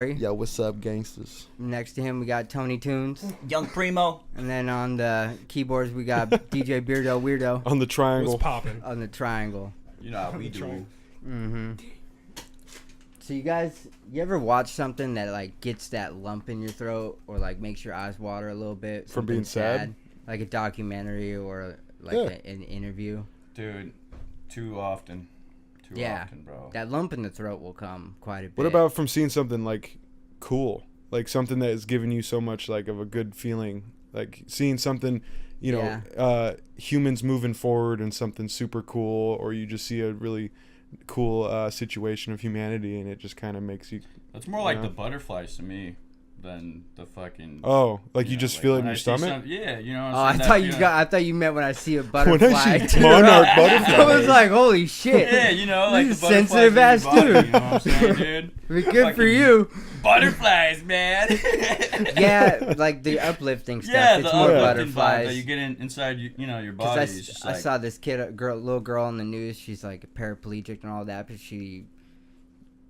Yo, what's up, gangsters? Next to him, we got Tony Tunes. Young Primo. And then on the keyboards, we got DJ Beardo Weirdo. On the triangle. What's popping? On the triangle. You know how we do. Mm-hmm. So you guys, you ever watch something that, like, gets that lump in your throat or, like, makes your eyes water a little bit? From being sad? Like a documentary or, like, an interview? Dude, too often. Too often, bro. That lump in the throat will come quite a bit. What about from seeing something, like, cool? Like, something that has given you so much, like, of a good feeling? Like, seeing something, you know, humans moving forward and something super cool, or you just see a really cool situation of humanity, and it just kind of makes you... That's more like the butterflies to me than the fucking... Oh, like you just feel it in your stomach? Yeah, you know. Oh, I thought you meant when I see a butterfly. When I see monarch butterfly. I was like, holy shit. Yeah, you know, like the sensitive ass dude. You know what I'm saying, dude? Good for you. Butterflies, man. Yeah, like the uplifting stuff. Yeah, it's the more uplifting butterflies. vibe that you get inside, you know, your body. I saw this kid, little girl on the news. She's like a paraplegic and all that, but she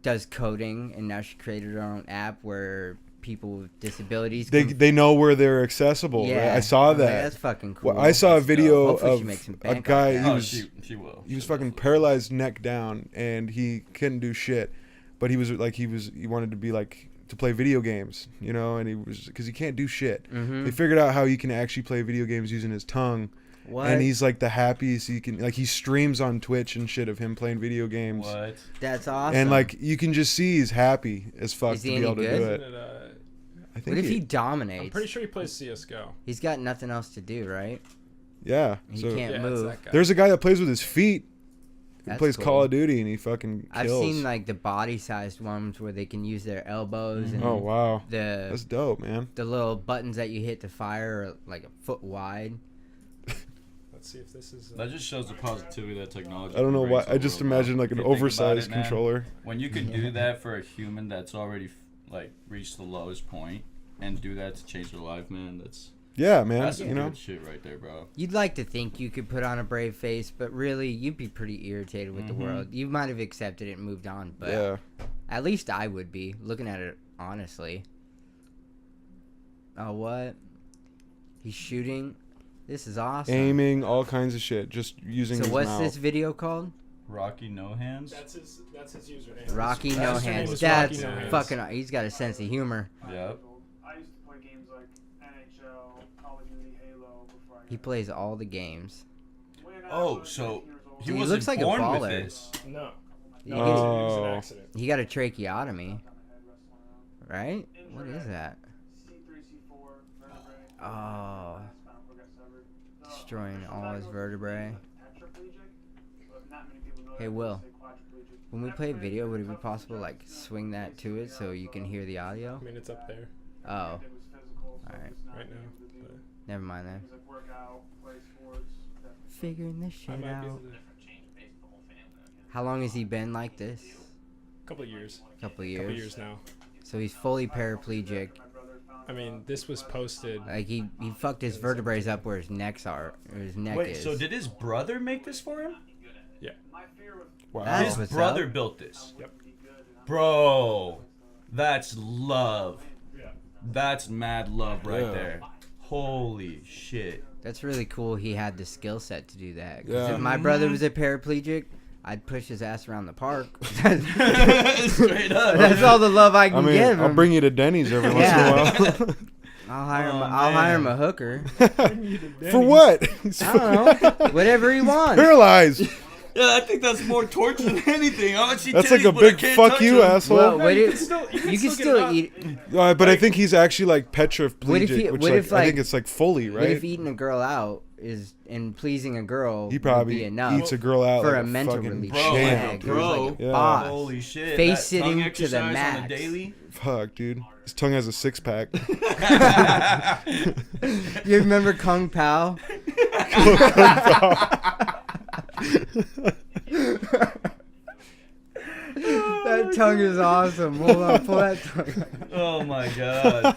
does coding, and now she created her own app where people with disabilities they know where they're accessible. Yeah, right? I saw that. Like, that's fucking cool. Well, I saw a video of a guy who was she will. He was fucking paralyzed neck down, and he couldn't do shit. But he wanted to be like to play video games, you know, and he was because he can't do shit. Mm-hmm. They figured out how he can actually play video games using his tongue. What? And he's like the happiest he can. Like he streams on Twitch and shit of him playing video games. What? That's awesome. And like you can just see he's happy as fuck Is to he be able any to do good? it. I think What if he dominates? I'm pretty sure he plays CS:GO. He's got nothing else to do, right? Yeah. He So can't move. That guy. there's a guy that plays with his feet. He That's plays cool. Call of Duty and he fucking kills. I've seen like the body-sized ones where they can use their elbows and Oh wow, the that's dope, man. the little buttons that you hit to fire are like a foot wide. Let's see if this is. That just shows the positivity that technology. I don't know why. brings to I the just world, bro. imagine like If an you think about oversized it, man, controller. When you can do that for a human that's already like reached the lowest point and do that to change their life, man, that's Man. some You know. good shit right there, bro. You'd like to think you could put on a brave face, but really you'd be pretty irritated with the world. You might have accepted it and moved on, but Yeah. at least I would be looking at it honestly. Oh, what? He's shooting. This is awesome. Aiming, all kinds of shit, just using So his what's mouth. this video called? Rocky No Hands. That's his username. Rocky No That's Hands. Rocky That's No Hands. fucking. He's got a sense of humor. Yep. I used to play games like NHL, Call of Duty, Halo before I He plays all the games. Oh, so he He wasn't looks like a born baller. with this. No. He, No, gets- it was Oh. an accident. he got a tracheotomy, right? What is that? C3, C4, vertebrae. Oh, destroying all his vertebrae. Hey, Will, when we play video, would it be possible to, like, swing that to it so you can hear the audio? I mean, it's up there Oh, alright. right now. But Never mind then. Figuring this I shit might be able out. to. How long has he been like this? A couple of years. Couple Couple years. of years now. So he's fully paraplegic. I mean, this was posted. Like he fucked his vertebrae up where his necks are, or his neck Wait, is. so did his brother make this for him? Yeah. Wow. That's His what's brother up. built this. Yep. Bro, that's love. Yeah. That's mad love right Yeah. there. Holy shit. That's really cool. He had the skill set to do that. 'Cause Yeah. if my brother was a paraplegic, I'd push his ass around the park. Straight up. That's all the love I can I mean, give him. I'll bring you to Denny's every once in a while. I'll hire him. Oh, I'll hire him man. a hooker. For what? He's I don't know. Whatever he wants. paralyzed. Yeah, I think that's more torture than anything. I want to see That's like titties, a but I big can't fuck touch you, them. asshole. Well, what you if can still- you can you can still get still it eat? But I think he's actually like petriplegic, What if he- which what like, if, I like- think it's like fully, What if right? eating a girl out is and pleasing a girl He would probably be enough eats a girl out for like a mental fucking relief? Bro, champ, like, dude. bro. like a Yeah. boss. Holy shit. Face that sitting tongue to the exercise on max. a daily. Fuck, dude. His tongue has a six pack. You remember Kung Pao? That tongue is awesome. Hold on, pull that tongue. Oh my god.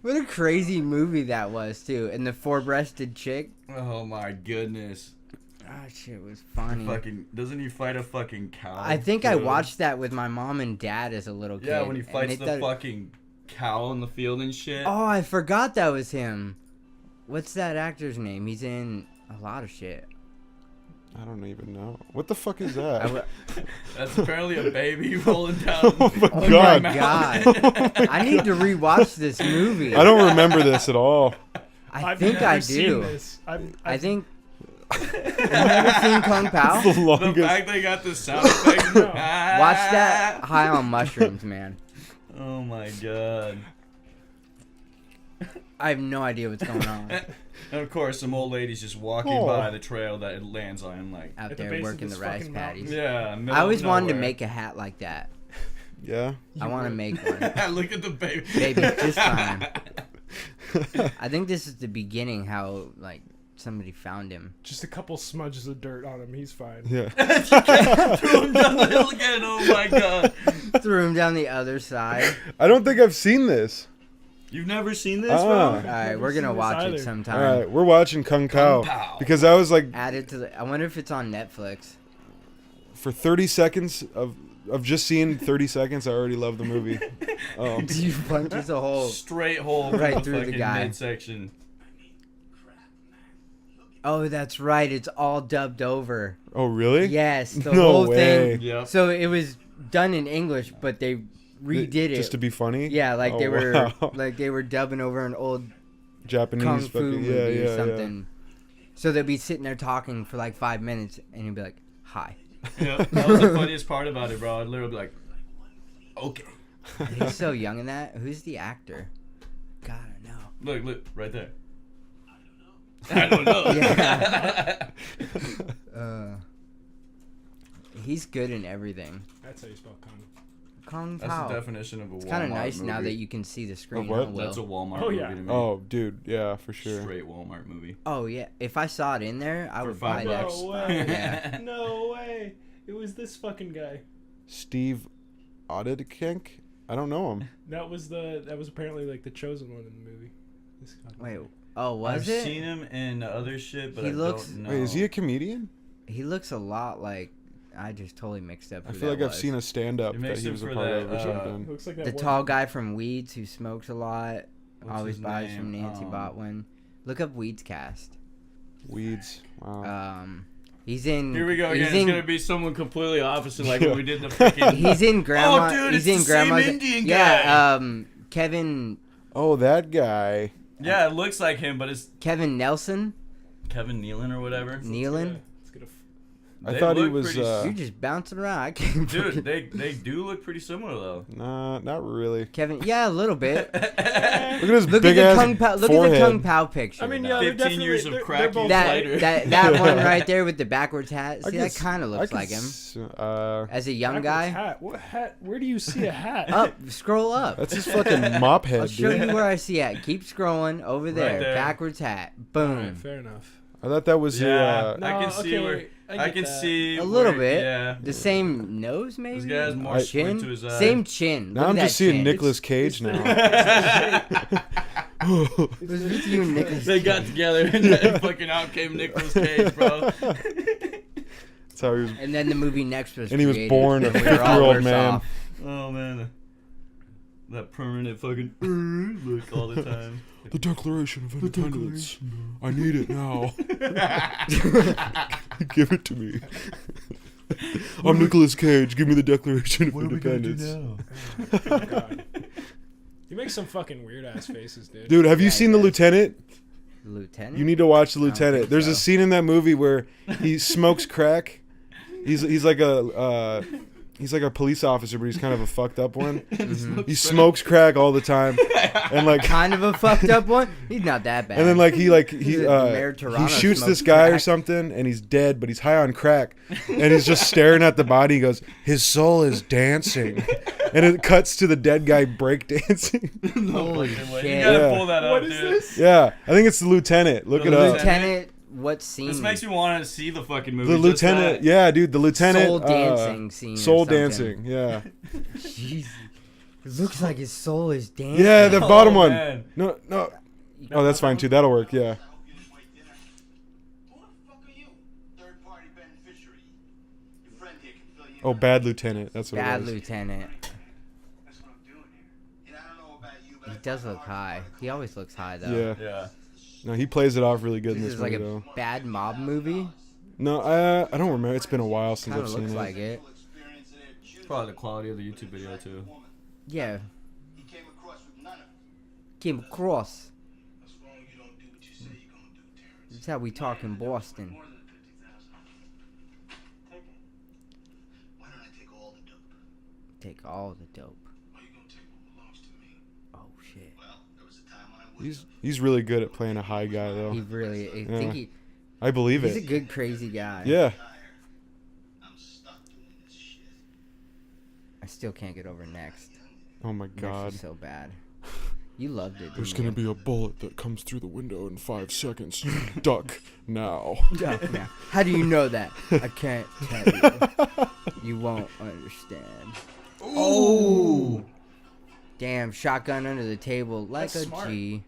What a crazy movie that was too. And the four-breasted chick. Oh my goodness. Ah, shit was funny. Fucking doesn't he fight a fucking cow? I think I too? watched that with my mom and dad as a little kid. Yeah, when he and fights they the thought- fucking cow in the field and shit. Oh, I forgot that was him. What's that actor's name? He's in a lot of shit. I don't even know. What the fuck is that? That's apparently a baby rolling down. Oh my Oh God. my god! I need to rewatch this movie. I don't remember this at all. I I've think never I seen do. this. I think. Have you never seen Kung Pao? The The longest. fact they got the sound effects. No. Watch that high on mushrooms, man. Oh my god. I have no idea what's going on And of course, some old lady's just walking Oh. by the trail that it lands on, like, out At the there base of working the this rice fucking paddies. yeah. I always wanted to make a hat like that. Yeah. I want to make one. Look at the baby. Baby, just fine. I think this is the beginning how like somebody found him. Just a couple smudges of dirt on him. He's fine. Yeah. Threw him down the hill again. Oh my god. Threw him down the other side. I don't think I've seen this. You've never seen this, Ah. bro? All right, never we're gonna seen this watch it either. sometime. All right, we're watching Kung Pao Pao. because I was like, Add it to the. I wonder if it's on Netflix. for 30 seconds of just seeing 30 seconds, I already love the movie. Oh, You punches a hole. Straight hole Right from through the fucking guy. midsection. Oh, that's right. It's all dubbed over. oh really? Yes, the No whole way. thing. Yep. So it was done in English, but they redid it. Just to be funny. Yeah, like Oh, they were wow. like they were dubbing over an old Japanese kung fu fucking movie yeah, or something. So they'd be sitting there talking for like 5 minutes, and he'd be like, "Hi." Yep. That was the funniest part about it, bro. I'd literally be like, okay. He's so young in that. Who's the actor? God, I know. Look, right there. I don't know. Yeah. He's good in everything. That's how you spell kung. Kung That's Pao. the definition of a Walmart It's kind of nice movie. now that you can see the screen. what? huh, Will? That's a Walmart Oh, movie yeah. to me. Oh, dude, yeah, for sure. Straight Walmart movie. Oh yeah. If I saw it in there, I For would buy $5. that. No way. Yeah. No way. It was this fucking guy. Steve Odedkenk? I don't know him. That was apparently like the chosen one in the movie. This fucking Wait. guy. Oh, was I've it? seen him in other shit, but He I looks- don't know. Wait, is he a comedian? He looks a lot like. I just totally mixed up. I Who feel like that I've was. seen a stand-up It that makes he him was a for part that, of or It something. looks like that The one- tall guy from Weeds who smokes a lot. What's always his buys name? from Nancy Botwin. Look up Weeds cast. Weeds. Wow. He's in. Here we go he's again. It's in- gonna be someone completely opposite, like Yeah. when we did the freaking. He's in Grandma. dude, he's it's in the same Grandma's. Indian yeah. guy. Kevin Oh, that guy. Yeah, it looks like him, but it's Nelson. Kevin Nealon or whatever. Nealon. Let's get a I They thought he look was. pretty You're just bouncing around. I can't. Dude, they do look pretty similar though. Nah, not really. Kevin. Yeah, a little bit. Look at his Look big at the ass Kung Pao. Look forehead. at the Kung Pao picture. I mean, though. yeah, they're 15 years of they're crack both later. that one right there with the backwards hat. I See, that guess- kind of I looks could like him. As As a young backwards guy. Hat. What hat? Where do you see a hat? Up, scroll up. that's his fucking mop I'll head, show dude. you where I see it. Keep scrolling over there. there. Backwards hat. All Boom. right, fair enough. I thought that was Yeah, No, I can see okay, where. I I get can that. see A little where- bit. Yeah. The same nose, maybe. This guy has more I- squint Chin. to his eye. Same chin. Now Look I'm at just that seeing chin. Nicolas Cage now. It was just you and Nicolas They Cage. got together and then fucking out came Nicolas Cage, bro. That's how he was. And then the movie next was And he was created, born a and we were all 50-year-old worse man. off. Oh man, that permanent fucking look all the time. The Declaration of Independence. I need it now. Give it to me. I'm Nicolas Cage. Give me the Declaration of Independence. Oh, God. You make some fucking weird ass faces, dude. Dude, have you Yeah, seen The yeah. Lieutenant? Lieutenant. You need to watch The don't Lieutenant. think There's a so. scene in that movie where he smokes crack. He's like a police officer, but he's kind of a fucked up one. He smokes crack all the time, and like, kind of a fucked up one. He's not that bad. and then like he Mayor Toronto shoots this smokes guy or crack. something, and he's dead, but he's high on crack, and he's just staring at the body. He goes, "His soul is dancing," and it cuts to the dead guy break dancing. Holy You shit. gotta Yeah. pull that What up, is dude. this? Yeah, I think it's The Lieutenant. Look The it up. Lieutenant. What scene? This makes me want to see the fucking movie. The just Lieutenant, that. yeah, dude, the Lieutenant. Soul dancing scene. or Soul something. dancing, yeah. Jeez. It looks like his soul is dancing. Yeah, the Oh, bottom one. man. No. Oh, that's fine too. That'll work. Yeah. Oh, Bad Lieutenant. That's what Bad it was. Lieutenant. That's what I'm doing here. And I don't know about you, but He does look high. He always looks high though. Yeah. Yeah. No, he plays it off really good in This this is like movie, a though. bad mob movie. No, I don't remember. It's been a while since Kind I've of seen looks it. like it. Probably the quality of the YouTube video too. Yeah. He came across with none of it. Came across. What's wrong? You don't do what you say you're gonna do, Terrence. That's how we talk in Boston. More than 50,000. Take it. Why don't I take all the dope? Take all the dope. Why you gonna take what belongs to me? Oh shit. Well, there was a time when I would. He's really good at playing a high guy, though. He really. I Yeah. think I believe he's a it. good crazy guy. Yeah. I'm stuck doing this shit. I still can't get over Next. Oh my Next god. is so bad. You loved it. There's didn't gonna be a bullet that comes through the window in 5 seconds. Duck now. Yeah, yeah. How do you know that? I can't tell you. You won't understand. Oh! Damn, shotgun under the table like That's a smart. G.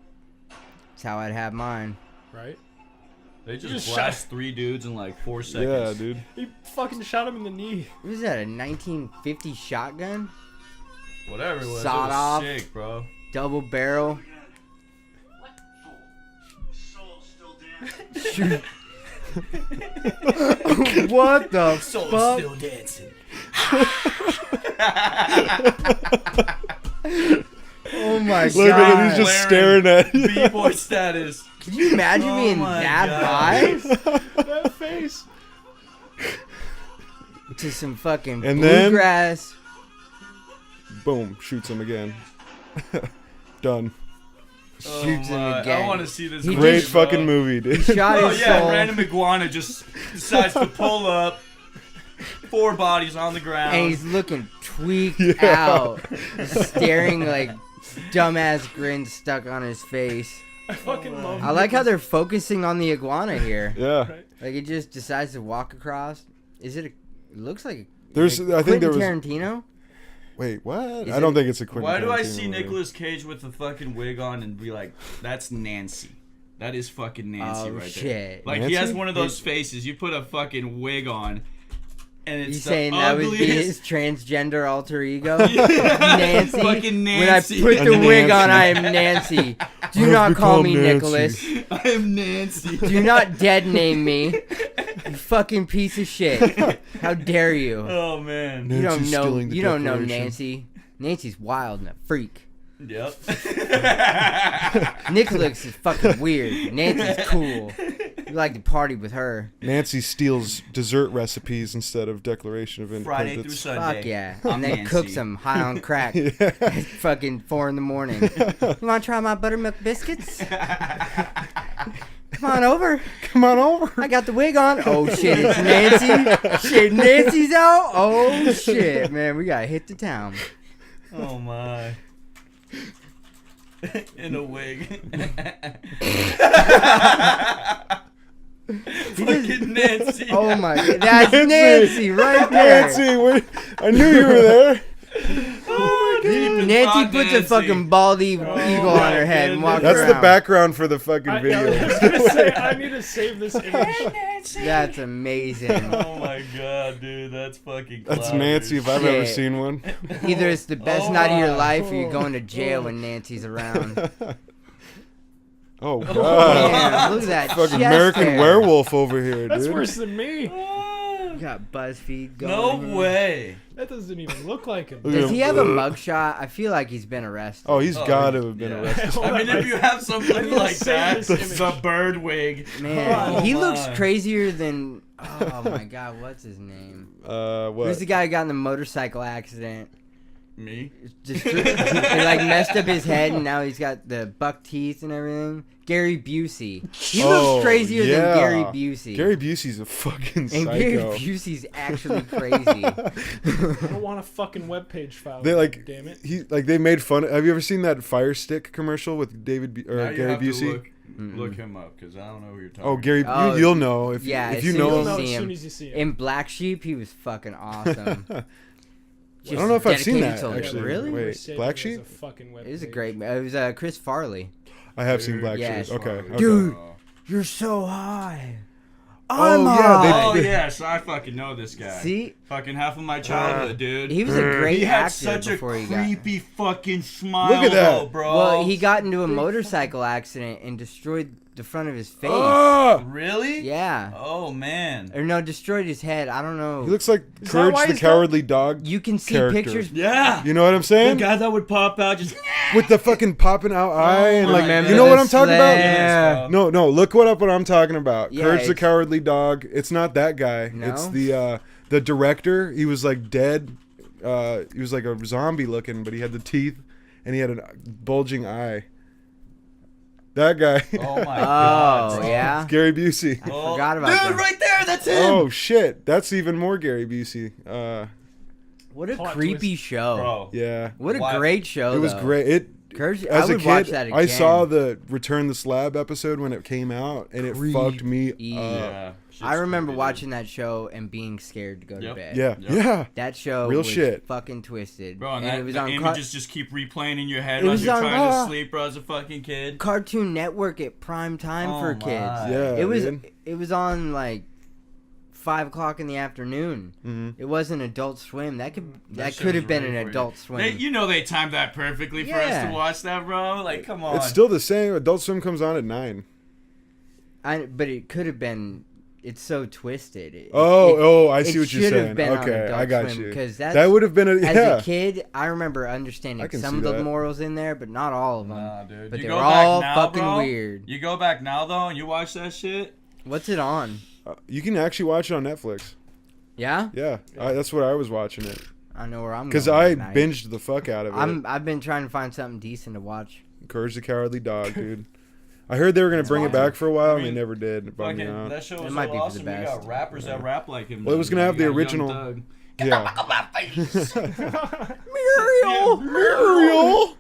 That's how I'd have mine. Right? They just just shot- blast 3 dudes in like 4 seconds. Yeah, dude. He fucking shot him in the knee. What was that, a 1950 shotgun? Whatever it was, Sawed it was off. sick, bro. Double barrel? What? Fool. Soul still dancing. Shoot. What the fuck? still dancing. Oh my Look at him, god. he's just staring at you. B-boy status. Could you imagine Oh being my that God. high That face. to some fucking And then- bluegrass? Boom, shoots him again. Done. Shoots him I again. want to see this. He movie, Great just- bro. fucking movie, dude. Shot Oh his yeah, soul. random iguana just decides to pull up. 4 bodies on the ground. And he's looking tweaked Yeah. out, staring like dumbass grin stuck on his face. I fucking love I like how they're focusing on the iguana here. Yeah. Right? Like it just decides to walk across. Is it? It looks like. There's- like I think there Quentin was- Tarantino. Wait, what? Is I don't it- think it's a Quentin Why do I Tarantino see movie. Nicolas Cage with the fucking wig on and be like, that's Nancy? That is fucking Nancy Oh, right there. shit. Like he has Nancy? one of those faces. You put a fucking wig on, and it's You the saying that would be his ugliest. transgender alter ego? Yeah. Nancy. Fucking Nancy. When I put the A wig on, Nancy. I am Nancy. Do I've not call become me Nancy. Nicholas. I am Nancy. Do not dead name me. You fucking piece of shit. How dare you? Oh man. You don't Nancy's know. stealing the You don't know Declaration. Nancy. Nancy's wild and a freak. Yep. Nicholas is fucking weird. Nancy's cool. You like to party with her. Nancy steals dessert recipes instead of Declaration of Friday through Independence. Sunday. Fuck yeah. I'm And then Nancy. cooks them high on crack Yeah. at fucking 4 in the morning. You want to try my buttermilk biscuits? Come on over. Come on over. I got the wig on. Oh shit, it's Nancy. Shit, Nancy's out. Oh shit, man, we gotta hit the town. Oh my. In a wig. Fucking Nancy. Oh my god, that's Nancy right there. Nancy, wait, I knew you were there. Oh, deep in Nancy thought, puts a Nancy. fucking bald eagle on my her head and walks goodness. That's around. the background for the fucking I video. was gonna say I need to save this image. That's amazing. Oh my god, dude, that's fucking That's clout, Nancy dude. if I've ever Shit. seen one. Either it's the best Oh night of your my. life or you're going to jail when Nancy's around. Oh god. Man, look at that Fucking chest American hair. Werewolf over here, That's dude. worse than me. You got BuzzFeed going. No here. way. That doesn't even look like him. Look Does at he him. have a mugshot? I feel like he's been arrested. Oh, he's Oh, got to have been yeah. arrested. I mean, if you have I something need to like save that, this image. the bird wig. Man, Oh he looks my. crazier than. Oh my god, what's his name? Who's What? the guy who got in the motorcycle accident? Me? Just he like messed up his head and now he's got the buck teeth and everything. Gary Busey. He Oh, looks crazier yeah. than Gary Busey. Gary Busey's a fucking and psycho. Gary Busey's actually crazy. I don't want a fucking webpage file. They like damn it. they made fun. Have you ever seen that Fire Stick commercial with Now you Gary have to Busey? look him up because I don't know who you're talking Oh, Gary, Oh, you'll know if yeah, if as you soon know as You'll him. know see as him. soon as you see him. In Black Sheep, he was fucking awesome. I don't know if I've seen that Dedicated to- actually. Really? We're Wait, saving Black it as Sheep? a fucking It was a webpage. great. It was Chris Farley. I have seen Black Yeah, Sheep. Okay, okay. Dude, you're so high. yeah, Oh yes, I fucking know this guy. See? Fucking half of my childhood, dude. He was a great He had actor such a before he got. creepy fucking smile, Look at that. though, bro. Well, he got into a motorcycle accident and destroyed the front of his face. Oh, Really? Yeah. Oh man. Or no, destroyed his head. I don't know. he looks like that Courage why the he's got- Cowardly Dog. You can see character. pictures. Yeah. You know what I'm The saying? guy that would pop out just. With the fucking popping out eye and like, Remember you know what the I'm talking about? slab? Yeah. No, look what up what I'm talking about. Yeah, Courage the it's- Cowardly Dog. It's not that guy. No? It's the director. He was like dead. He was like a zombie looking, but he had the teeth and he had a bulging eye. That guy. Oh my god. Oh bro. yeah. Gary Busey. Oh, Forgot about dude, that. right there. That's him. Oh shit, that's even more Gary Busey. What a Plot creepy show. Bro. Yeah. What a Why- great show. It was though. great. Courage, As I a would watch kid, that again. I saw the Return the Slab episode when it came out, and it fucked me up. Creepy. Yeah. I remember Shit's watching that show and being scared to go to Yep. bed. Yeah, Yep. yeah. That show Real was shit. fucking twisted. Bro, and and that, it was the on images just keep replaying in your head It as was you're on- trying to sleep, bro, as a fucking kid. Cartoon Network at prime time Oh for my. kids. Yeah, It was dude. it was on like 5 o'clock in the afternoon. Mm-hmm. It wasn't Adult Swim. That shit could have was been ready an for you. Adult Swim. They, you know they timed that perfectly for us Yeah. to watch that, bro. Like, come on. It's still the same. Adult Swim comes on at 9. But it could have been. It's so twisted. I see it what you're should have saying. been on Okay, Adult I got Swim, you. 'cause that's- That would have been As yeah. a kid, I remember understanding I can some see of the that. morals in there, but not all of them. Nah, dude. But You they go were back all now, fucking bro, weird. You go back now, though, and you watch that shit. What's it on? You can actually watch it on Netflix. Yeah, Yeah, that's what I was watching it I know where I'm. because going I tonight. binged the fuck out of it. I've been trying to find something decent to watch. Courage the Cowardly Dog, dude. I heard they were gonna bring it back for a while, and they never did. It bummed me Fucking, out. that show It was might so be for the awesome. You best. got rappers that rap like him. Well, it was gonna You have the got Young original- Thug. Yeah. Muriel, Muriel.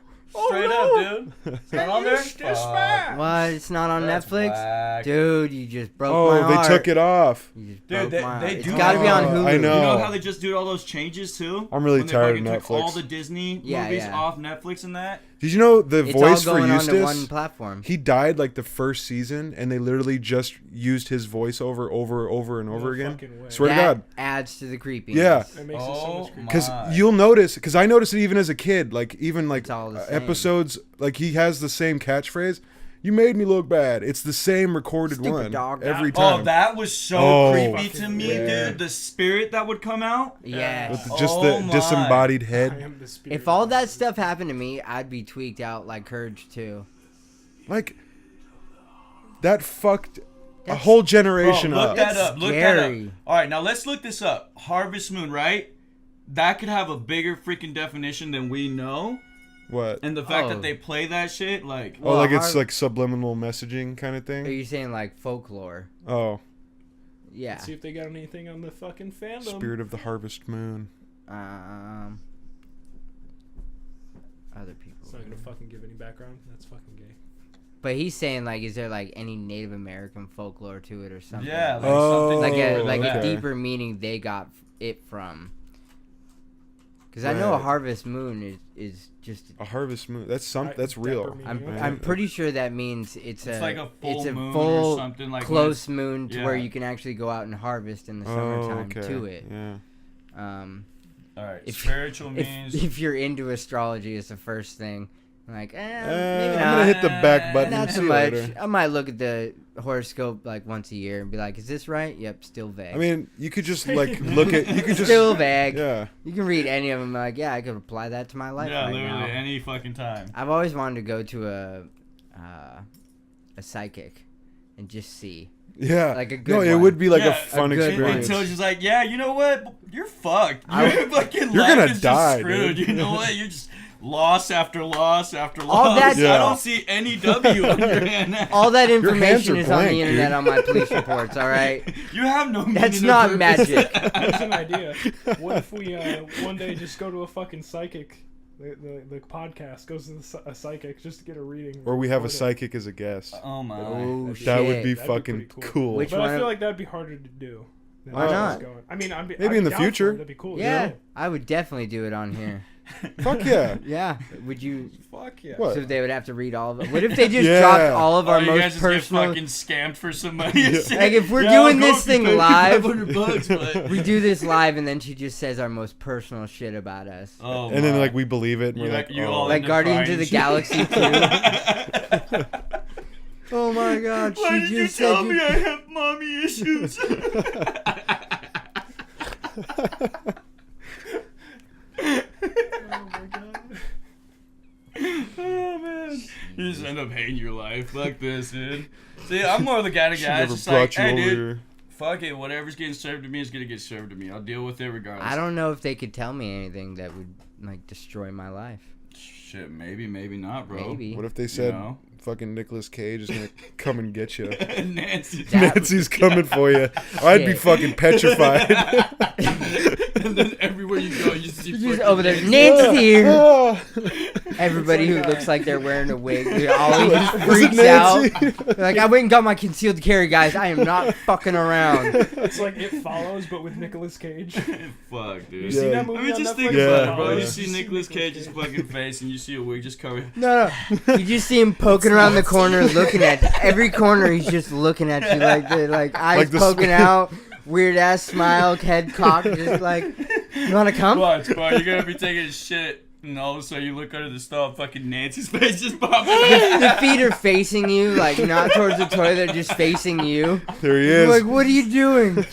Straight up, dude. It's not on there? Fuck. What? It's not on That's Netflix, whack. dude. You just broke my Oh, heart. they took it off. You just Dude, broke they- my heart. they It's do got to be on that. Hulu. I know. You know how they just do all those changes too? I'm really When they tired of fucking took Netflix. all the Disney Yeah, movies yeah. off Netflix and that. Did you know the It's voice all for going onto Eustace? one platform. He died like the first season, and they literally just used his voice over and over No again. fucking way. Swear to That God. adds to the creepiness. Yeah. It makes it so Oh much creepier. Because my. you'll notice, because I noticed it even as a kid, like even like It's all the same. episodes, like he has the same catchphrase. You made me look bad. It's the same recorded Stupid one dog. every Oh, time. that was so Oh. creepy to me, Yeah. dude. The spirit that would come out. Yeah. With Yeah. just Oh the my. disembodied I head. am the spirit. If all that stuff happened to me, I'd be tweaked out like Courage too. Like that fucked a That's- whole Bro, generation look up. that That's up. Look that up. scary. All right, now let's look this up. Harvest Moon, right? That could have a bigger freaking definition than we know. What? And the fact Oh. that they play that shit, like, Oh, like it's Har- like subliminal messaging kind of Are thing. you saying like folklore? Oh, Yeah. See if they got anything on the fucking fandom. Spirit of the Harvest Moon. Other people. It's not gonna fucking give any background. That's fucking gay. But he's saying like, is there like any Native American folklore to it or something? yeah, like Oh, something like a like like that. a okay. deeper meaning they got it from. Because I know a Right. harvest moon is just. A Harvest Moon. That's Right, That's real. Dapper I'm meaning. I'm pretty sure that means it's like a full it's a moon or full something, like when close moon to where yeah. you can actually go out and harvest in the Oh, summertime okay. to it. Yeah. All right, If- spiritual means. If you're into astrology, it's the first thing. Like, maybe I'm not. gonna hit the back button. Not and so see you much. later. I might look at the horoscope like once a year and be like, "Is this right?" Yep, still vague. I mean, you could just like look at. You could just. still vague. Yeah. You can read any of them. Like, yeah, I could apply that to my life yeah, right literally now. any fucking time. I've always wanted to go to a psychic and just see. Yeah. Like a No, good it one. would be like Yeah, a fun a good experience. Until she's like, yeah, you know what? You're fucked. I- Your fucking You're life gonna is die, just screwed. dude. You know what? You're just loss after loss after All loss. that- Yeah. I don't see any W on your hand. All that hands information are is on blank, the internet dude. on my police reports. All right. You have no meaning That's or not purpose. magic. That's an idea. What if we one day just go to a fucking psychic? The podcast goes to a psychic just to get a reading. Or we have a Record it. psychic as a guest. Oh my. Oh That'd shit. That would be That'd be fucking pretty cool. cool. Which But one I of- feel like that'd be harder to do. than Why just not? going. I mean, Maybe in the down for it. future. That'd be cool. Yeah, I would definitely do it on here. Fuck yeah. Yeah. Would you? Fuck yeah. What? So they would have to read all of it. What if they just dropped all of our you guys most just personal? get fucking scammed for some money. Like if we're Yeah, I'll doing go this if you thing pay me live, $500, but... we do this live, and then she just says our most personal shit about us. Oh, And then my. like we believe it, and You we're like, you oh. all Like end up Guardians crying of the shit. Galaxy 2. Oh my God! Why She did you just tell said me I have mommy issues? Oh man, you just end up hating your life. Fuck this, dude. See, I'm more the kind of She guy never that's just brought like, you hey, over dude, here. fuck it. Whatever's getting served to me is gonna get served to me. I'll deal with it regardless. I don't know if they could tell me anything that would like destroy my life. Shit, maybe not, bro. Maybe. What if they said know? fucking Nicolas Cage is gonna come and get you? Nancy. That- Nancy's coming for you. I'd be Shit. fucking petrified. And then everywhere you go, you see You're just fucking over there, Nancy. Nancy here. Ah. Everybody who looks like they're wearing a wig, dude, always just Was it freaks out. Nancy? They're like, I went and got my concealed carry, guys. I am not fucking around. It's like It Follows, but with Nicolas Cage. Fuck, dude. You seen Yeah. that movie I mean, on just Netflix? think Yeah. about it, bro. Yeah. You see Nicolas Cage's fucking face, and you see a wig just covered. No. You just see him poking around the corner, looking at every corner. He's just looking at you like eyes Like the poking sp- out, weird ass smile, head cocked, just like, you want to come? Watch, bro. You're gonna be taking a shit, and all of a sudden you look under the stall, fucking Nancy's face just popping out. The feet are facing you, like not towards the toilet, they're just facing you. There he You're is. like, what are you doing?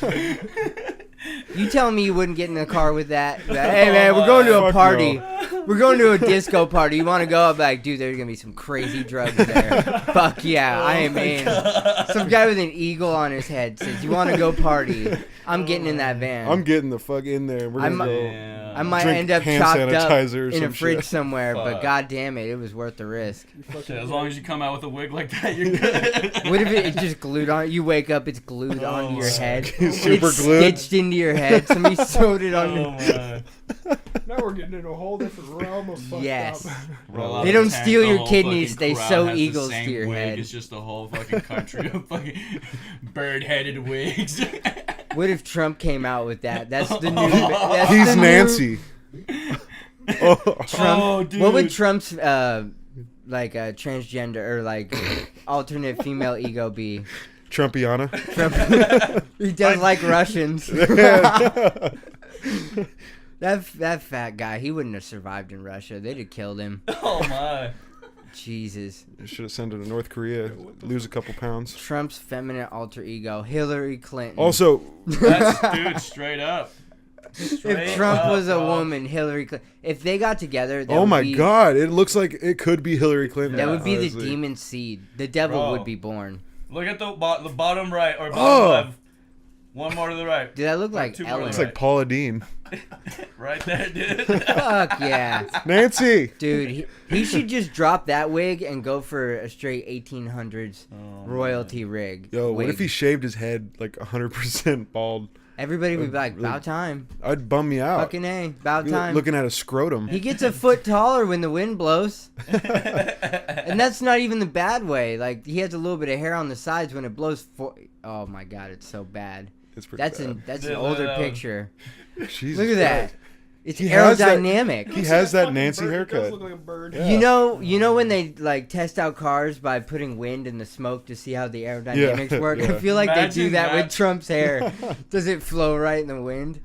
You telling me you wouldn't get in the car with that? Like, hey man, we're going to a Fuck party. no. We're going to a disco party. You want to go? I'm like, dude, there's gonna be some crazy drugs there. Fuck yeah, I am in. Some guy with an eagle on his head says, "You want to go party? I'm getting in that van. I'm getting the fuck in there. We're gonna go. I might drink end up hand chopped up sanitizer or in a some fridge shit. somewhere, but Fuck. god damn it, it was worth the risk. Shit, as long as you come out with a wig like that, you're good. What if it's just glued on? You wake up, it's glued onto your head. Super It's glued. stitched into your head. Somebody sewed it on your. Oh my. Now we're getting into a whole different realm of fucked Yes. up. Bro, They don't tank, steal the your whole kidneys, fucking they crowd sew has the eagles to same your wig. head. It's just a whole fucking country of fucking bird-headed wigs. What if Trump came out with that? That's the new. That's He's the new- Nancy. Oh. Trump. Oh, dude. What would Trump's transgender or like alternate female ego be? Trumpiana. Trump. He does like Russians. That fat guy, he wouldn't have survived in Russia. They'd have killed him. Oh my. Jesus. Should have sent him to North Korea. Lose a couple pounds. Trump's feminine alter ego, Hillary Clinton. Also, That's dude, straight up. if Straight Trump up, was a bro. woman, Hillary Clinton. If they got together, that oh would my be, God, it looks like it could be Hillary Clinton. that would be the honestly. demon seed. The devil Bro. would be born. Look at the bottom right or bottom Oh. left. One more to the right. Dude, that look like two more Ellen. Looks like Paula Dean. Right there, dude. Fuck yeah. Nancy. Dude, he should just drop that wig and go for a straight 1800s Oh, royalty rig. Yo, what wig. if he shaved his head like 100% bald? Everybody would be like, really- about time. I'd bum me out. Fucking A, about You're time. looking at a scrotum. He gets a foot taller when the wind blows. And that's not even the bad way. Like, he has a little bit of hair on the sides when it blows. Oh my God, it's so bad. It's pretty That's bad. that's Yeah, an older no. picture. Jesus Look at that. Christ. It's He has that- aerodynamic. He has that Fucking Nancy bird. It does haircut. look like a bird. Yeah. You know when they like test out cars by putting wind in the smoke to see how the aerodynamics Yeah, work? I yeah. feel like they do Imagine that that. with Trump's hair. Does it flow right in the wind?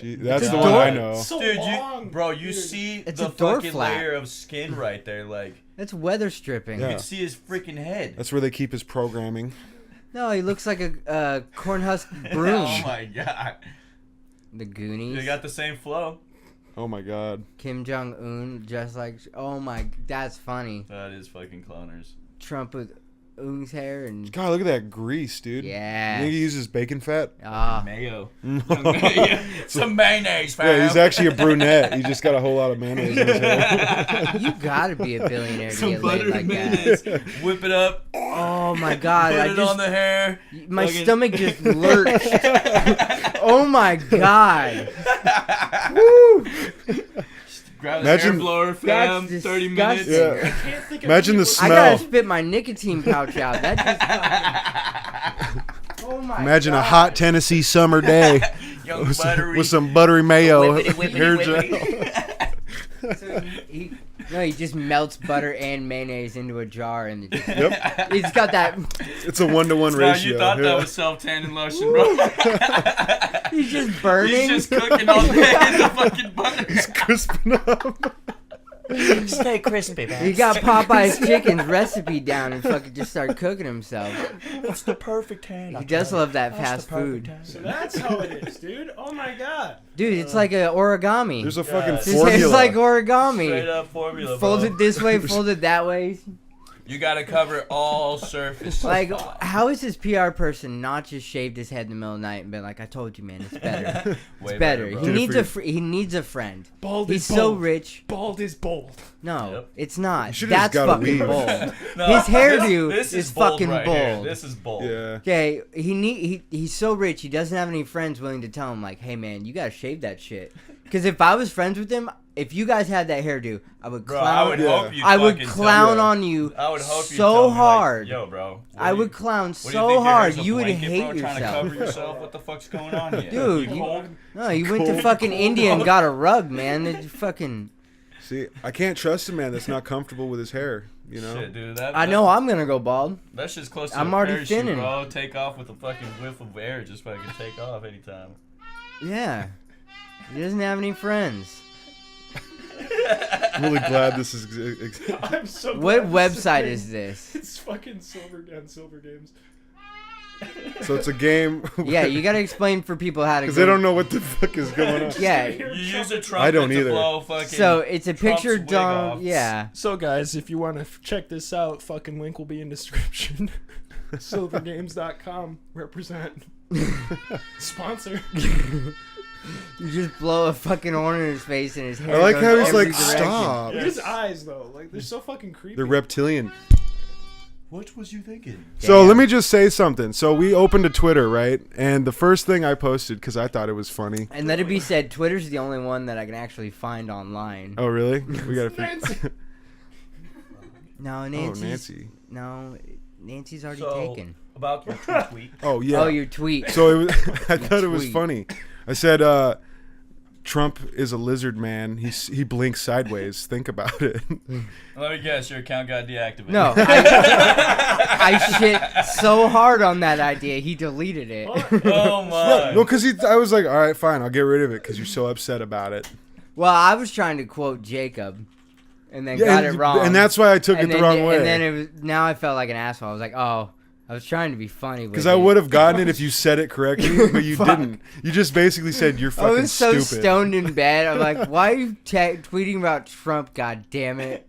Gee, that's It's the a one door. I know. So Dude, long. you Dude. see It's the a door fucking flap. layer of skin right there, like That's weather stripping. Yeah. you can see his freaking head. That's where they keep his programming. No, he looks like a cornhusk broom. Oh my god. The Goonies. They got the same flow. Oh my God. Kim Jong Un, just like. Oh my, that's funny. That is fucking cloners. Trump with Un's hair and. God, look at that grease, dude. You Yeah. think he uses bacon fat? Ah. Mayo. Yeah, Some mayonnaise, fam. he's actually a brunette. He just got a whole lot of mayonnaise in his hair. You gotta be a billionaire to Some get laid butter like and that. mayonnaise. Whip it up. Oh my God! Put I it just on the hair. my Fucking- stomach just lurched. Oh my God! Woo! Grab the Imagine- hair blower, fam. That's 30 minutes. disgusting. Yeah. I can't think of Imagine the people- I gotta smell. spit my nicotine pouch out. That just. Oh my Imagine God. a hot Tennessee summer day. Young with buttery. some buttery mayo. Whippity, hair whippity, gel. So he just melts butter and mayonnaise into a jar and just, Yep. he's got that. It's a 1-to-1 Now ratio. you thought yeah. that was self-tanning lotion, bro. He's just burning. He's just cooking all day in the fucking butter. crisping up. Stay crispy, man. He got Popeye's chicken's recipe down and fucking just started cooking himself. It's the perfect tan. He does love that That's fast the perfect food. tan. So that's how it is, dude. Oh my god. Dude, it's like an origami. There's a fucking It's It's formula. like Straight origami. up formula, bro. Folded this way, folded that way. You gotta cover all surfaces. Like, how is this PR person not just shaved his head in the middle of the night and been like, "I told you, man, it's better. Way It's better." bro. He needs he needs a friend. Bald He's is so bold. rich. Bald is bold. No, Yep. it's not. should've just That's got a fucking weave. bold. No, His hairdo this is bold fucking right here. bold. This is bold. Yeah. Okay, he's so rich. He doesn't have any friends willing to tell him like, "Hey, man, you gotta shave that shit." Because if I was friends with him, if you guys had that hairdo, I would Bro, clown. I would Yeah. hope you. I would fucking clown yeah. on you Tell, I would hope you so tell me, hard. Like, yo, bro. I would clown What do you so think your hard hair's a you would blanket, hate bro, Trying to yourself. cover yourself? What the fuck's going on here? Dude, You you- cold? No, you went to fucking India and got a rug, man. They fucking. See, I can't trust a man that's not comfortable with his hair. You know. Shit, dude. That, I know I'm gonna go bald. That's just close to I'm a already parachute, thinning. bro. Take off with a fucking whiff of air. Just fucking take off anytime. Yeah. He doesn't have any friends. I'm really glad this is. I'm so What glad this website thing. is this? It's fucking Silver Games. So it's a game. Yeah, you gotta explain for people how to. Because they don't know what the fuck is going on. Yeah. You use a trumpet I don't to either. blow fucking. So it's a Trump's picture wig Donald. off. Yeah. So guys, if you want to check this out, fucking link will be in description. Silvergames.com represent sponsor. You just blow a fucking horn in his face and his hair. I like goes how he's every like, direction. stop. His eyes though, like they're so fucking creepy. They're reptilian. What was you thinking? So Damn. let me just say something. So we opened a Twitter, right? And the first thing I posted, because I thought it was funny. And let it be said, Twitter's the only one that I can actually find online. Oh, really? We got to Nancy. No, Oh, Nancy's. Nancy. No, Nancy's already So, taken. about your tweet. Oh, yeah. Oh, your tweet. So it was, I thought it was tweet. funny. I said, Trump is a lizard man. He blinks sideways. Think about it. Let me guess, your account got deactivated. No, I shit so hard on that idea. He deleted it. Oh my. No, because I was like, all right, fine, I'll get rid of it because you're so upset about it. Well, I was trying to quote Jacob, and then got it wrong. And that's why I took it And the then- wrong way. And then it was. Now I felt like an asshole. I was like, oh, I was trying to be funny. Because I would have gotten it if you said it correctly, but you Fuck. didn't. You just basically said you're I fucking was so stupid. stoned in bed. I'm like, why are you tweeting about Trump? God damn it!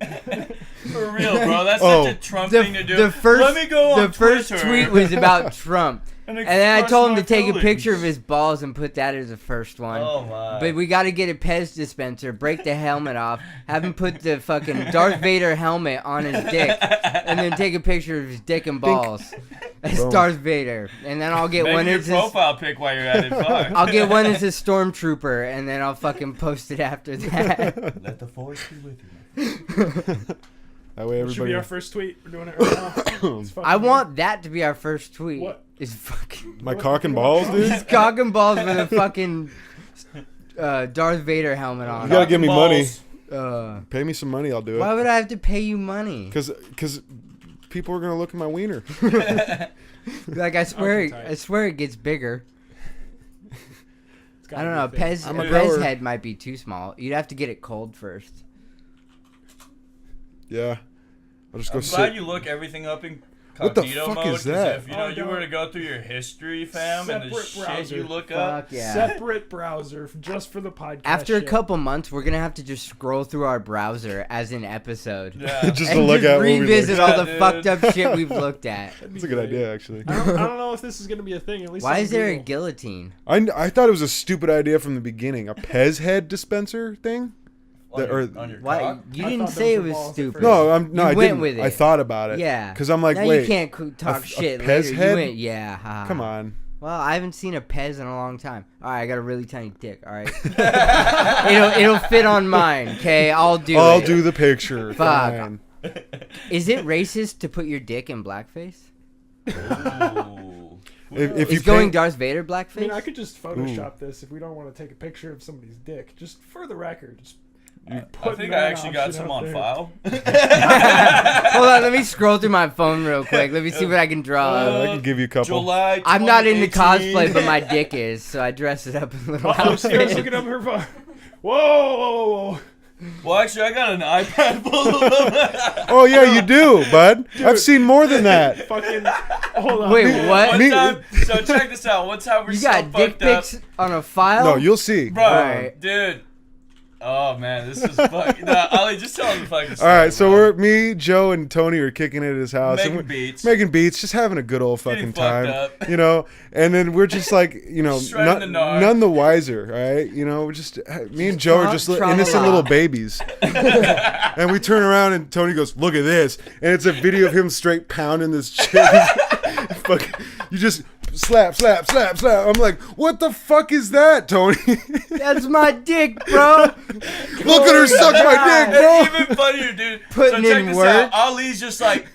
For real, bro. That's Oh. such a Trump The, thing to do. the first, Let me go on the first Twitter tweet was about Trump, and and then I express told him my to take a feelings. picture of his balls and put that as the first one. Oh my. But we got to get a Pez dispenser, break the helmet off, have him put the fucking Darth Vader helmet on his dick, and then take a picture of his dick and balls as Boom. Darth Vader. And then I'll get Make one your as his, profile pic while you're at it. Fuck. I'll get one as a stormtrooper, and then I'll fucking post it after that. Let the force be with you. That way It should be everybody. our first tweet. We're doing it right now. It's fucking I want that to be our first tweet. What? Is fucking My cock and balls, dude. his cock and balls with a fucking Darth Vader helmet You on. gotta give me money. Uh, Pay me some money, I'll do why it. would I have to pay you money? Because people are gonna look at my wiener. Like I swear it gets bigger. It's gotta I don't be know. a thing. Pez, I'm a Pez grower. head might be too small. You'd have to get it cold first. Yeah. I'll just go I'm glad sit. you look everything up in What the cognito fuck mode. is 'cause that? If you know Oh, you no. were to go through your history, fam, and the Separate shit browser. you look up. Fuck yeah. Separate browser just for the podcast. After a shit. couple months, we're gonna have to just scroll through our browser as an episode. Yeah. Just And to look just at what we revisit looked all at. the Yeah, fucked dude. up shit we've looked at. That'd be That's a good great. idea, actually. I don't know if this is gonna be a thing. At least Why on is there a Google. guillotine? I thought it was a stupid idea from the beginning. A Pez head dispenser thing? On That- your, or- on your Why? cock? You I didn't thought say those it were was balls at stupid. first. No, I You didn't. went with it. I thought about it. Yeah. Because I'm like, now wait. you can't talk a shit Pez later. head? You went, yeah. haha. Come on. Well, I haven't seen a Pez in a long time. All right, I got a really tiny dick. All right, it'll fit on mine. Okay, I'll do I'll it. do the picture. Fuck. Fine. Is it racist to put your dick in blackface? Ooh. If Is you going paint, Darth Vader I blackface? mean, I could just Photoshop this if we don't want to take a picture of somebody's dick. Just for the record, just I put think that I actually got option some out on there. file. Hold on, let me scroll through my phone real quick. Let me see what I can draw. I can give you a couple. July. I'm not into 2018. cosplay, but my dick is, so I dress it up in a little Oh, Sierra's outfit. looking up her phone. Whoa. Well, actually, I got an iPad full of them. Oh yeah, you do, bud. I've seen more than that. Fucking. Hold on. Wait, what? One Me- time, so check this out. One time we're You so got dick fucked up. pics on a file? No, you'll see. Bro, Alright. dude. Oh man, this is fucking. Nah, Ollie, just tell him the fucking All story. right, so bro. me, Joe, and Tony are kicking it at his house, Making and beats. making beats, just having a good old Getting fucking fucked time, up. you know. And then we're just like, Just right in the nard. none the wiser, right? You know, we're just me and Joe are just innocent tra-la-la. little babies, and we turn around and Tony goes, "Look at this," and it's a video of him straight pounding this chick. Fuck, you just slap. I'm like, what the fuck is that, Tony? That's my dick, bro. Look at her suck my dick, bro. It's even funnier, dude. Putting so check in this work. out. Ali's just like,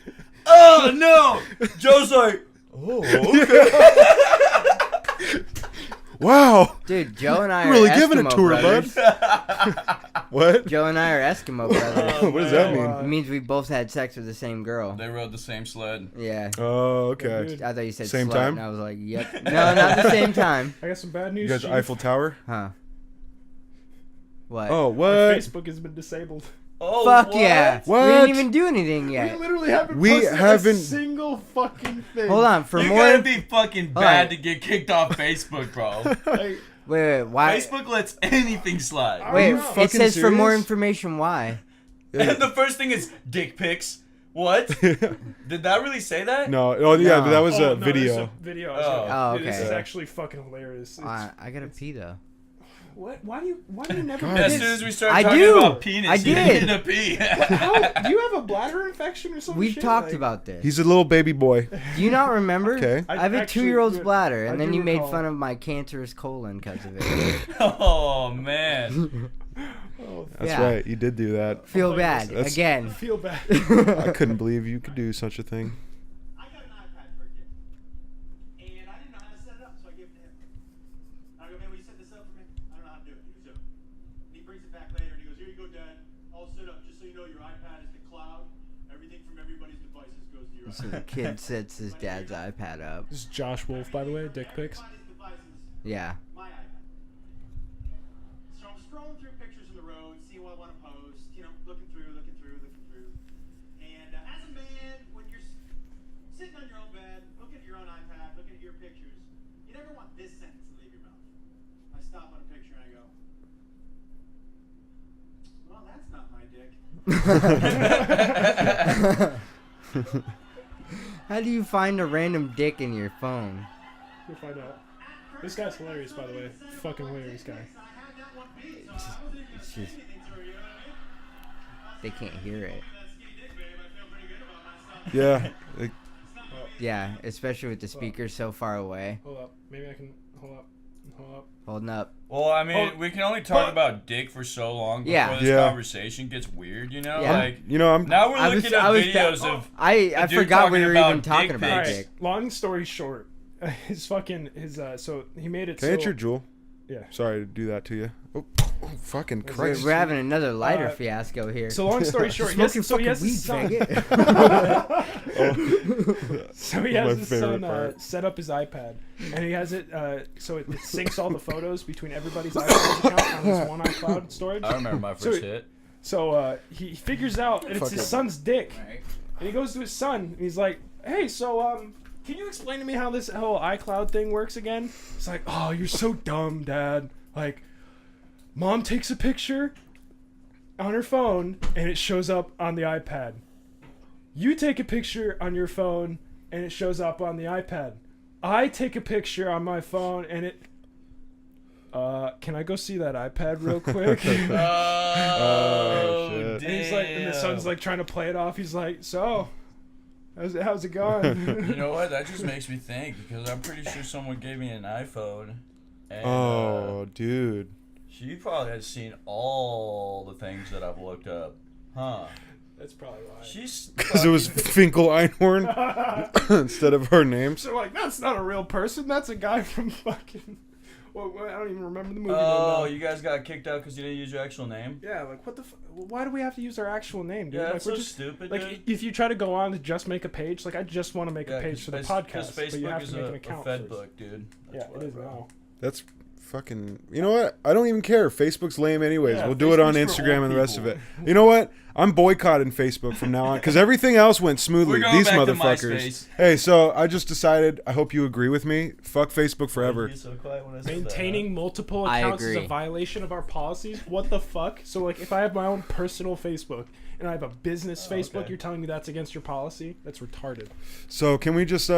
oh no. Joe's like, Wow, Dude, Joe and I really are giving it Eskimo to her, brothers. bud. What? Joe and I are Eskimo brothers. What does that Oh, mean? It means we both had sex with the same girl. they rode the same sled. Yeah. Oh, okay. Dude. I thought you said Same slut, time? and I was like, yep. No, not the same time. I got some bad You news. guys, Chief. Eiffel Tower. Huh. What? Oh, Our what? Facebook has been disabled. Oh, Fuck what? yeah. We What? didn't even do anything We yet. literally haven't We posted haven't- a single fucking thing. Hold on. For You more. gotta be fucking Hold bad on. to get kicked off Facebook, bro. Like, Wait, why? Facebook lets anything slide. Wait, you it fucking says for more serious? information. Why? And the first thing is dick pics. What? Did that really say that? No, oh yeah, No. but that was oh, a no, video. there's a video. Oh. Dude, this okay. is actually fucking hilarious. It's, I gotta pee though. what? Why do you never? God. As piss? soon as we started I talking do. about penis, I you did. needed to pee. How, do you have a bladder infection or something? We've talked about this. He's a little baby boy. Do you not remember? Okay. I have a actually 2-year-old's do- bladder, I and then do you made recall. fun of my cancerous colon because of it. Oh man. Oh, That's Yeah. right. You did do that. Feel Oh, bad that's- I again. feel bad. I couldn't believe you could do such a thing. I got an iPad for a kid. And I didn't know how to set it up, so I gave it to him. I go, man, will you set this up for me? I don't know how to do it. He goes, "Yep." And he brings it back later and he goes, here you go, Dad. All set up. Just so you know, your iPad is the cloud. Everything from everybody's devices goes to your So the iPad. kid sets his dad's iPad up. This is Josh Wolf, by the way. Dick pics. Everybody's devices, Yeah. my iPad. So I'm scrolling through pictures of the road, seeing what I want to post, you know, looking through. And as a man, when you're sitting on your own bed, looking at your own iPad, looking at your pictures, you never want this sentence to leave your mouth. I stop on a picture and I go, well, that's not my dick. How do you find a random dick in your phone? We'll find out. This guy's hilarious, by the way. Fucking hilarious guy. It's just they can't hear it. Yeah. Like, Yeah, especially with the speakers so far away. Hold up. Maybe I can. Hold up. Holding up. Well, I mean, Oh, we can only talk but- about dick for so long before Yeah. this Yeah. conversation gets weird, you know? Yeah. Like, you know, I'm. now we're I was- looking at I was- videos of... I A dude forgot we talking were about even talking dick about Alright. dick. Long story short, so he made it. Can I hit your jewel? Yeah. Sorry to do that to you. Oh, fucking We're, Christ. we're having another lighter Uh, fiasco here. So long story short, Smoking so he has fucking his weed, son. Oh. So he My has his favorite son part. set up his iPad, and he has it so it syncs all the photos between everybody's iCloud account on this one iCloud storage. I remember my So first it- hit. So he figures out, and it's Fucking- his son's dick, and he goes to his son, and he's like, "Hey, so can you explain to me how this whole iCloud thing works again?" It's like, "Oh, you're so dumb, Dad. Like, Mom takes a picture on her phone, and it shows up on the iPad. You take a picture on your phone, and it shows up on the iPad. I take a picture on my phone, and it." Can I go see that iPad real quick? Oh, shit. damn. And he's like, and the son's like trying to play it off. He's like, so, how's it going? You know what? That just makes me think, because I'm pretty sure someone gave me an iPhone. And, Oh, dude. she probably has seen all the things that I've looked up. Huh. That's probably why. She's Because it was Finkel Einhorn instead of her name. So like, that's not a real person. That's a guy from fucking. Well, I don't even remember the movie. Oh, name you guys got kicked out because you didn't use your actual name? now. Yeah, like what the? Why do we have to use our actual name, dude? Yeah, like, that's we're so just stupid, like, dude. if you try to go on to just make a page, like I just want to make a page for the podcast, Facebook but you have is to make a an account Fed first. book, dude. Yeah, That's it why, is bro. now. That's fucking. You know what? I don't even care. Facebook's lame anyways. Yeah, we'll do it on Facebook's for Instagram old and the rest of it. people. You know what? I'm boycotting Facebook from now on because everything else went smoothly. We're going These back to motherfuckers. MySpace. Hey, so I just decided. I hope you agree with me. Fuck Facebook forever. You're so quiet when I said Maintaining multiple I accounts is a agree. violation of our policies. What the fuck? So like, if I have my own personal Facebook and I have a business Facebook, okay. you're telling me that's against your policy? That's retarded. So can we just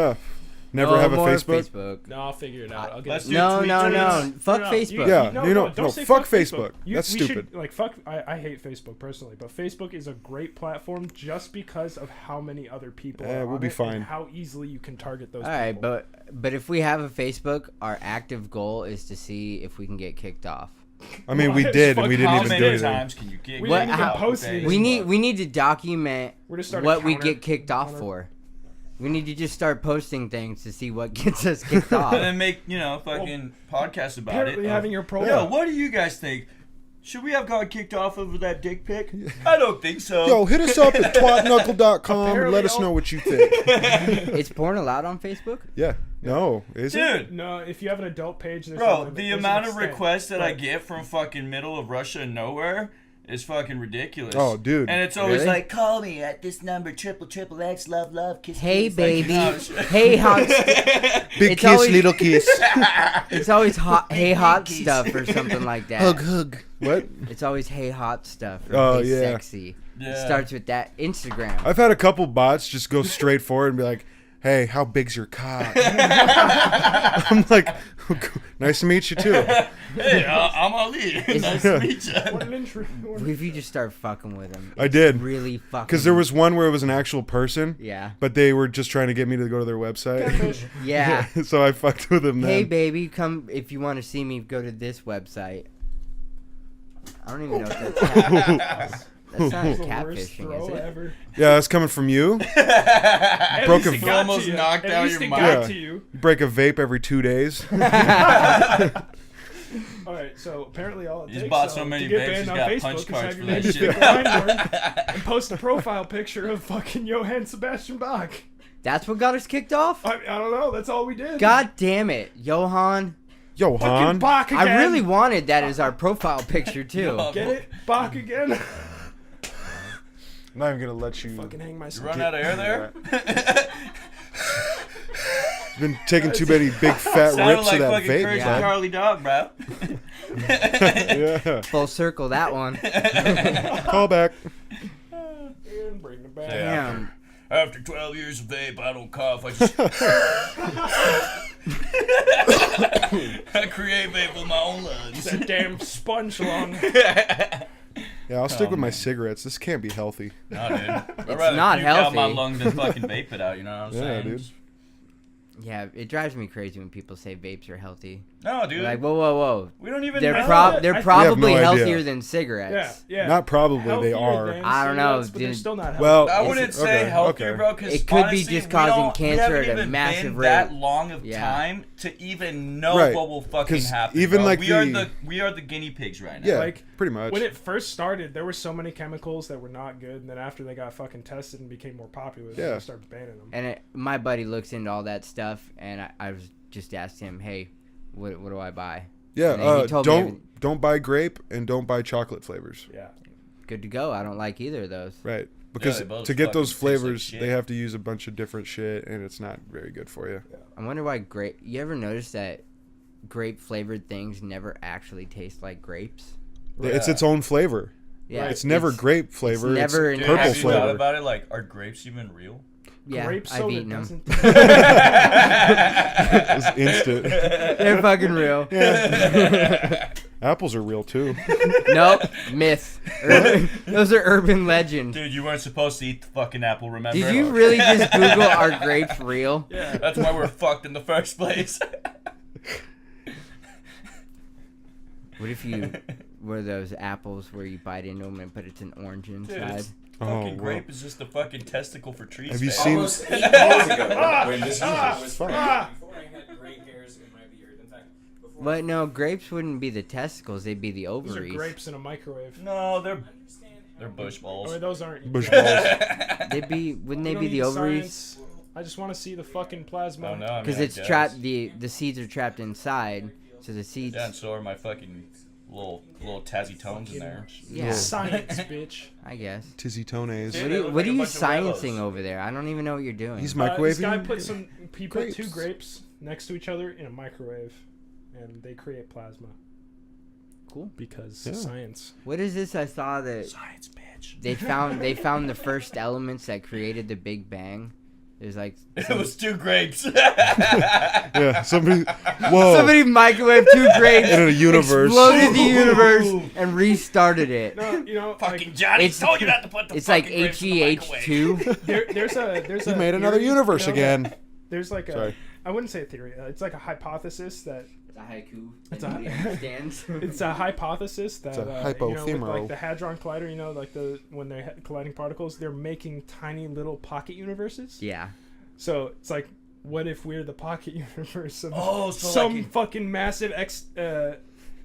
never No have a more Facebook? No, I'll figure it out. I'll get Let's it. do No, tweet no, tweets. no. Fuck No, Facebook. Yeah, don't no, say fuck Facebook. That's we stupid. Should, like, fuck. I hate Facebook personally, but Facebook is a great platform just because of how many other people are we'll on be it fine. and how easily you can target those All right, people. but if we have a Facebook, our active goal is to see if we can get kicked off. I mean, we What? did, and we didn't How even do many anything. times can you get We What- didn't even how- post okay. anything. We need to document We're just starting what we counter- get kicked off counter- for. We need to just start posting things to see what gets us kicked off. And then make, fucking podcasts about Apparently it. having your Yo, profile. what do you guys think? Should we have gotten kicked off over that dick pic? I don't think so. Yo, hit us up at twatknuckle.com and Apparently let us all- know what you think. Is porn allowed on Facebook? Yeah. No, is it? Dude, No, if you have an adult page, there's bro, a limit. the There's an amount of extent. requests that I But- get from fucking middle of Russia and nowhere is fucking ridiculous. Oh, dude. And it's always Really? like, Call me at this number, XXX, love, kiss. Hey baby, oh, shit. hey hot, Big It's kiss, always- little kiss. it's always hot, hey hot Pinkies. stuff or something like that. hug. What? It's always hey hot stuff or Oh, hey yeah. sexy. Yeah. It starts with that Instagram. I've had a couple bots just go straight forward and be like, hey, how big's your cock? I'm like, nice to meet you too. Hey, I'm Ali. Nice to meet you. What an intro. What if you just start fucking with them? I did. Really fucking. Because there was one where it was an actual person, Yeah. but they were just trying to get me to go to their website. Catfish. Yeah. So I fucked with them then. Hey baby, come if you want to see me. Go to this website. I don't even know if that's that's not It's the worst catfishing, throw is it? ever. Yeah, that's coming from you. At Broke least a- it got Almost to you. knocked At out least your it mind. got Yeah. to you. You break a vape every 2 days. All right, so apparently all it He's takes bought so many to get vapes, banned he's on got Facebook punch is cards have for your that name shit. Finkel Einhorn and post a profile picture of fucking Johann Sebastian Bach. That's what got us kicked off. I don't know. That's all we did. God damn it, Johan. Yo, fucking Han. Bach again. I really wanted that as our profile picture too. No. Get it, Bach again. I'm not even going to let you. Fucking hang You myself. run out of air there? Been taking too many big fat Sounded rips like of that fucking vape, Crazy Yeah. Charlie Dog, bro. Yeah. Full circle that one. Call back. And bring it back. Damn. After 12 years of vape, I don't cough. I just I create vape with my own lungs. That damn sponge lung. Yeah, I'll stick Oh, with my man. cigarettes. This can't be healthy. No, dude. I'd It's rather not puke out my healthy. lung than fucking vape it out, you know what I'm Yeah, saying? dude. Yeah, it drives me crazy when people say vapes are healthy. No, dude. Like, whoa. we don't even They're know. they're I- probably no idea. healthier than Yeah, cigarettes. yeah. Not probably, they Healthier are. than I don't know, cigarettes, but they're dude. still not healthy. Well, I wouldn't say okay, healthier, okay. bro, because It could be honestly, just we causing don't- cancer we haven't at a even massive been rate. that long of Yeah. time to even know Right. what will fucking 'Cause happen. even bro. like we are the- we are the guinea pigs right now. Yeah, Like, pretty much. when it first started, there were so many chemicals that were not good, and then after they got fucking tested and became more popular, Yeah. they started banning them. And my buddy looks into all that stuff, and I was just asked him, hey, what do I buy? Yeah, And then he told me don't buy grape and don't buy chocolate flavors. Yeah. Good to go. I don't like either of those. Right. Because they both to get those fucking taste like flavors, shit. they have to use a bunch of different shit, and it's not very good for you. I wonder why grape. You ever notice that grape flavored things never actually taste like grapes? It's its own flavor. Yeah, It's never grape flavor. It's never in Dude, purple have you thought flavor. about it? Like, are grapes even real? Yeah, Grape I've soda eaten them. doesn't. It's instant. They're fucking real. Apples are real too. Nope, myth. Those are urban legend. Dude, you weren't supposed to eat the fucking apple, remember? Did you really just Google are grapes real? Yeah. That's why we're fucked in the first place. What if you What are those apples where you bite into them and put it's an orange inside? Fucking grape is just the fucking testicle for trees. Have you man. seen? Almost 8 years ago, when this was fuck. before I had gray hairs in my beard. In fact, before But no, grapes wouldn't be the testicles; they'd be the Those are ovaries. grapes in a microwave. No, they're understand. bush balls. Or those aren't. Bush balls. They'd be, wouldn't We they don't be the need ovaries? science. I just want to see the fucking plasma. Oh no, I mean, Because I it's guess. trapped. The seeds are trapped inside, so the seeds. Yeah, and so are my fucking little tazzy tones in there. Yeah, Science, bitch. I guess. Tizzy tones. Dude, What they are you, look what like are a you bunch of Rellos. sciencing over there? I don't even know what you're doing. He's This guy microwaving. put grapes. 2 grapes next to each other in a microwave, and they create plasma. Cool. Because Yeah. science. What is this? I saw that Science, bitch. they found the first elements that created the Big Bang. There's like It was 2 grapes. Yeah, somebody. Whoa. somebody microwaved 2 grapes, In a universe. exploded the universe, and restarted it. No, you know, Fucking like, Johnny It's- told you not to put the It's like fucking grapes in the microwave. HEH2. there's He a made another theory, universe you know, again. There's like a Sorry. I wouldn't say a theory. It's like a hypothesis that It's a haiku. It's that a- nobody understands. it's a hypothesis that It's a you know, with hypothermal. like the hadron collider, you know, like when they're colliding particles, they're making tiny little pocket universes. Yeah. So it's like, what if we're the pocket universe of Oh, so some like fucking massive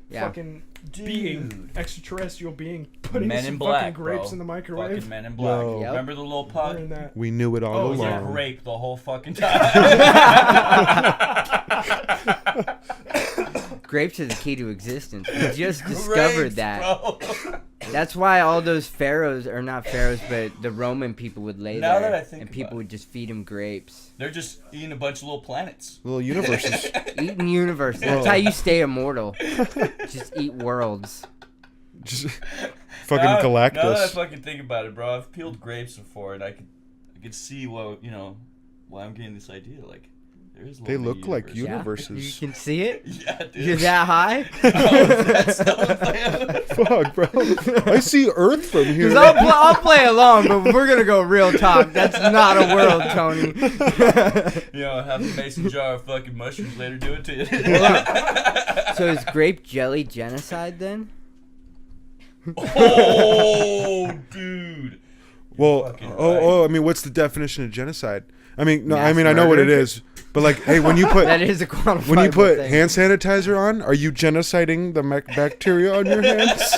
Yeah. fucking being, Dude. extraterrestrial being, putting Men some in fucking Black, grapes bro. in the microwave? Fucking Men in Black. Yo. Yep. Remember the little We're pug? in that. We knew it all Oh, it was a along. grape the whole fucking time. Grapes are the key to existence. We just discovered Grapes, that. bro. That's why all those pharaohs, or not pharaohs, but the Roman people would lay Now there, that I think and about people it. would just feed them grapes. They're just eating a bunch of little planets. Little universes. Eating universe. That's Whoa. how you stay immortal. Just eat worlds. Just fucking Now that I Galactus. fucking think about it, bro, I've peeled grapes before, and I could see why I'm getting this idea. Like, there is. a They little look mini like universe. You universes. can see it? Yeah, dude. You're that high? Oh, that's so Fuck, bro. I see Earth from here. 'Cause I'll play along, but we're gonna go real talk. That's not a world, Tony. Have a mason jar of fucking mushrooms later. Do it to you. So is grape jelly genocide then? Oh, dude. Well, fucking right. I mean, what's the definition of genocide? I mean, no, I Mass mean, I know what it murder? is, but like, hey, when you put That is a quantifiable when you put thing. hand sanitizer on, are you genociding the bacteria on your hands?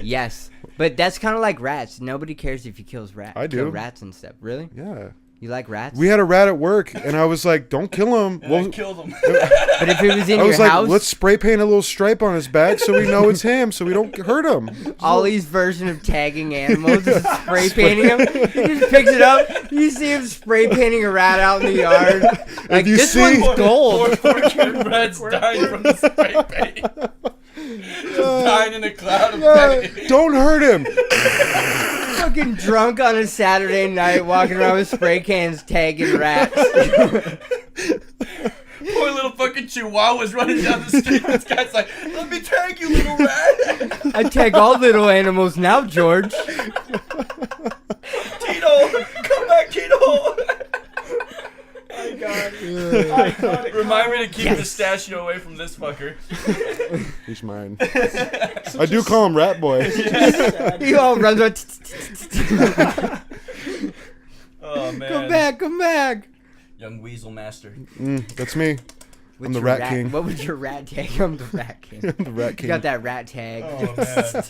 Yes, but that's kind of like rats. Nobody cares if you kill rats. I do. Kill rats and stuff. Really? Yeah. You like rats? We had a rat at work, and I was like, "Don't kill him." And I killed them. But if it was in I was your like, house, "Let's spray paint a little stripe on his back so we know it's him, so we don't hurt him." Ollie's version of tagging animals is spray painting them. He just picks it up. You see him spray painting a rat out in the yard. Like, you this see- one's gold. Poor kid Red's dying from the spray paint. Just dying in a cloud of paint. Don't hurt him. Fucking drunk on a Saturday night, walking around with spray cans tagging rats. Poor little fucking chihuahuas running down the street. This guy's like, "Let me tag you, little rat." I tag all little animals now, George. Tito, come back, Tito. My God. Remind me to keep Yes. pistachio away from this fucker. He's mine. I do call him Rat Boy. He all runs around. Oh man. Come back, come back. Young Weasel Master. That's me. What's the your Rat King. What was your rat tag? I'm the Rat King. The Rat You King. got that rat tag. Oh man.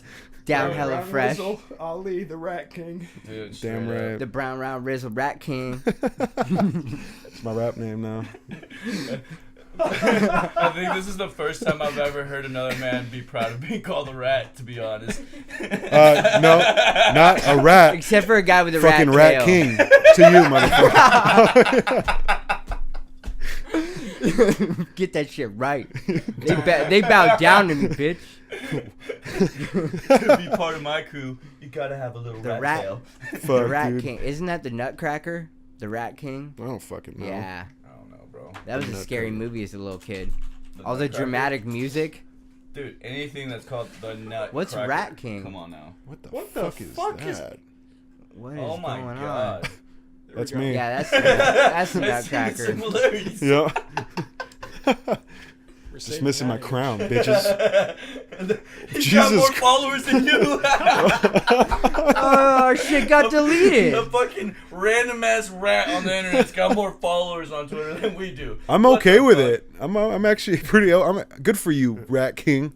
Down Brown hella Brown fresh. Rizzle, Ali, the Rat King. Dude, Damn straight right. The brown round rizzle rat king. It's my rap name now. I think this is the first time I've ever heard another man be proud of being called a rat, to be honest. No, not a rat. Except for a guy with a Fucking rat Rat tail. King to you, motherfucker. Get that shit right. They bow down to me, bitch. To be part of my crew, you gotta have a little The rat, rat- tail. The Fuck, rat dude. king. Isn't that the Nutcracker? The Rat King? I don't fucking know. Yeah. I don't know, bro. That was a Nutcracker. scary movie as a little kid. All the Nutcracker? dramatic music. Dude, anything that's called the nut. What's cracker, Rat King? Come on now. What the What the fuck is fuck is- that? What is Oh my going god. on? That's me. Yeah, that's the I see the Nutcracker. similarities. Yeah. Just missing my crown, bitches. He's Jesus got more Christ. followers than you. Oh, our shit got deleted. A fucking random ass rat on the internet's got more followers on Twitter than we do. I'm What okay the with fuck? it. I'm actually pretty. I'm good for you, Rat King.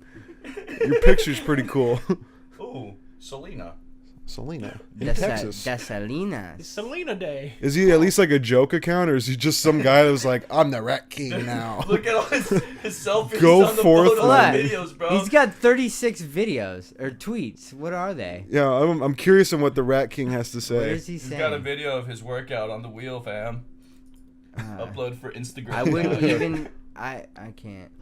Your picture's pretty cool. Ooh, Selena. Selena in Texas. Desalinas. It's Selena Day. Is he at least like a joke account, or is he just some guy that was like, I'm the Rat King now? Look at all his selfies Go on the forth, photos man. and videos, bro. He's got 36 videos or tweets. What are they? Yeah, I'm curious on what the Rat King has to What say. is he He's saying? got a video of his workout on the wheel, fam. Upload for Instagram. I wouldn't even. I can't.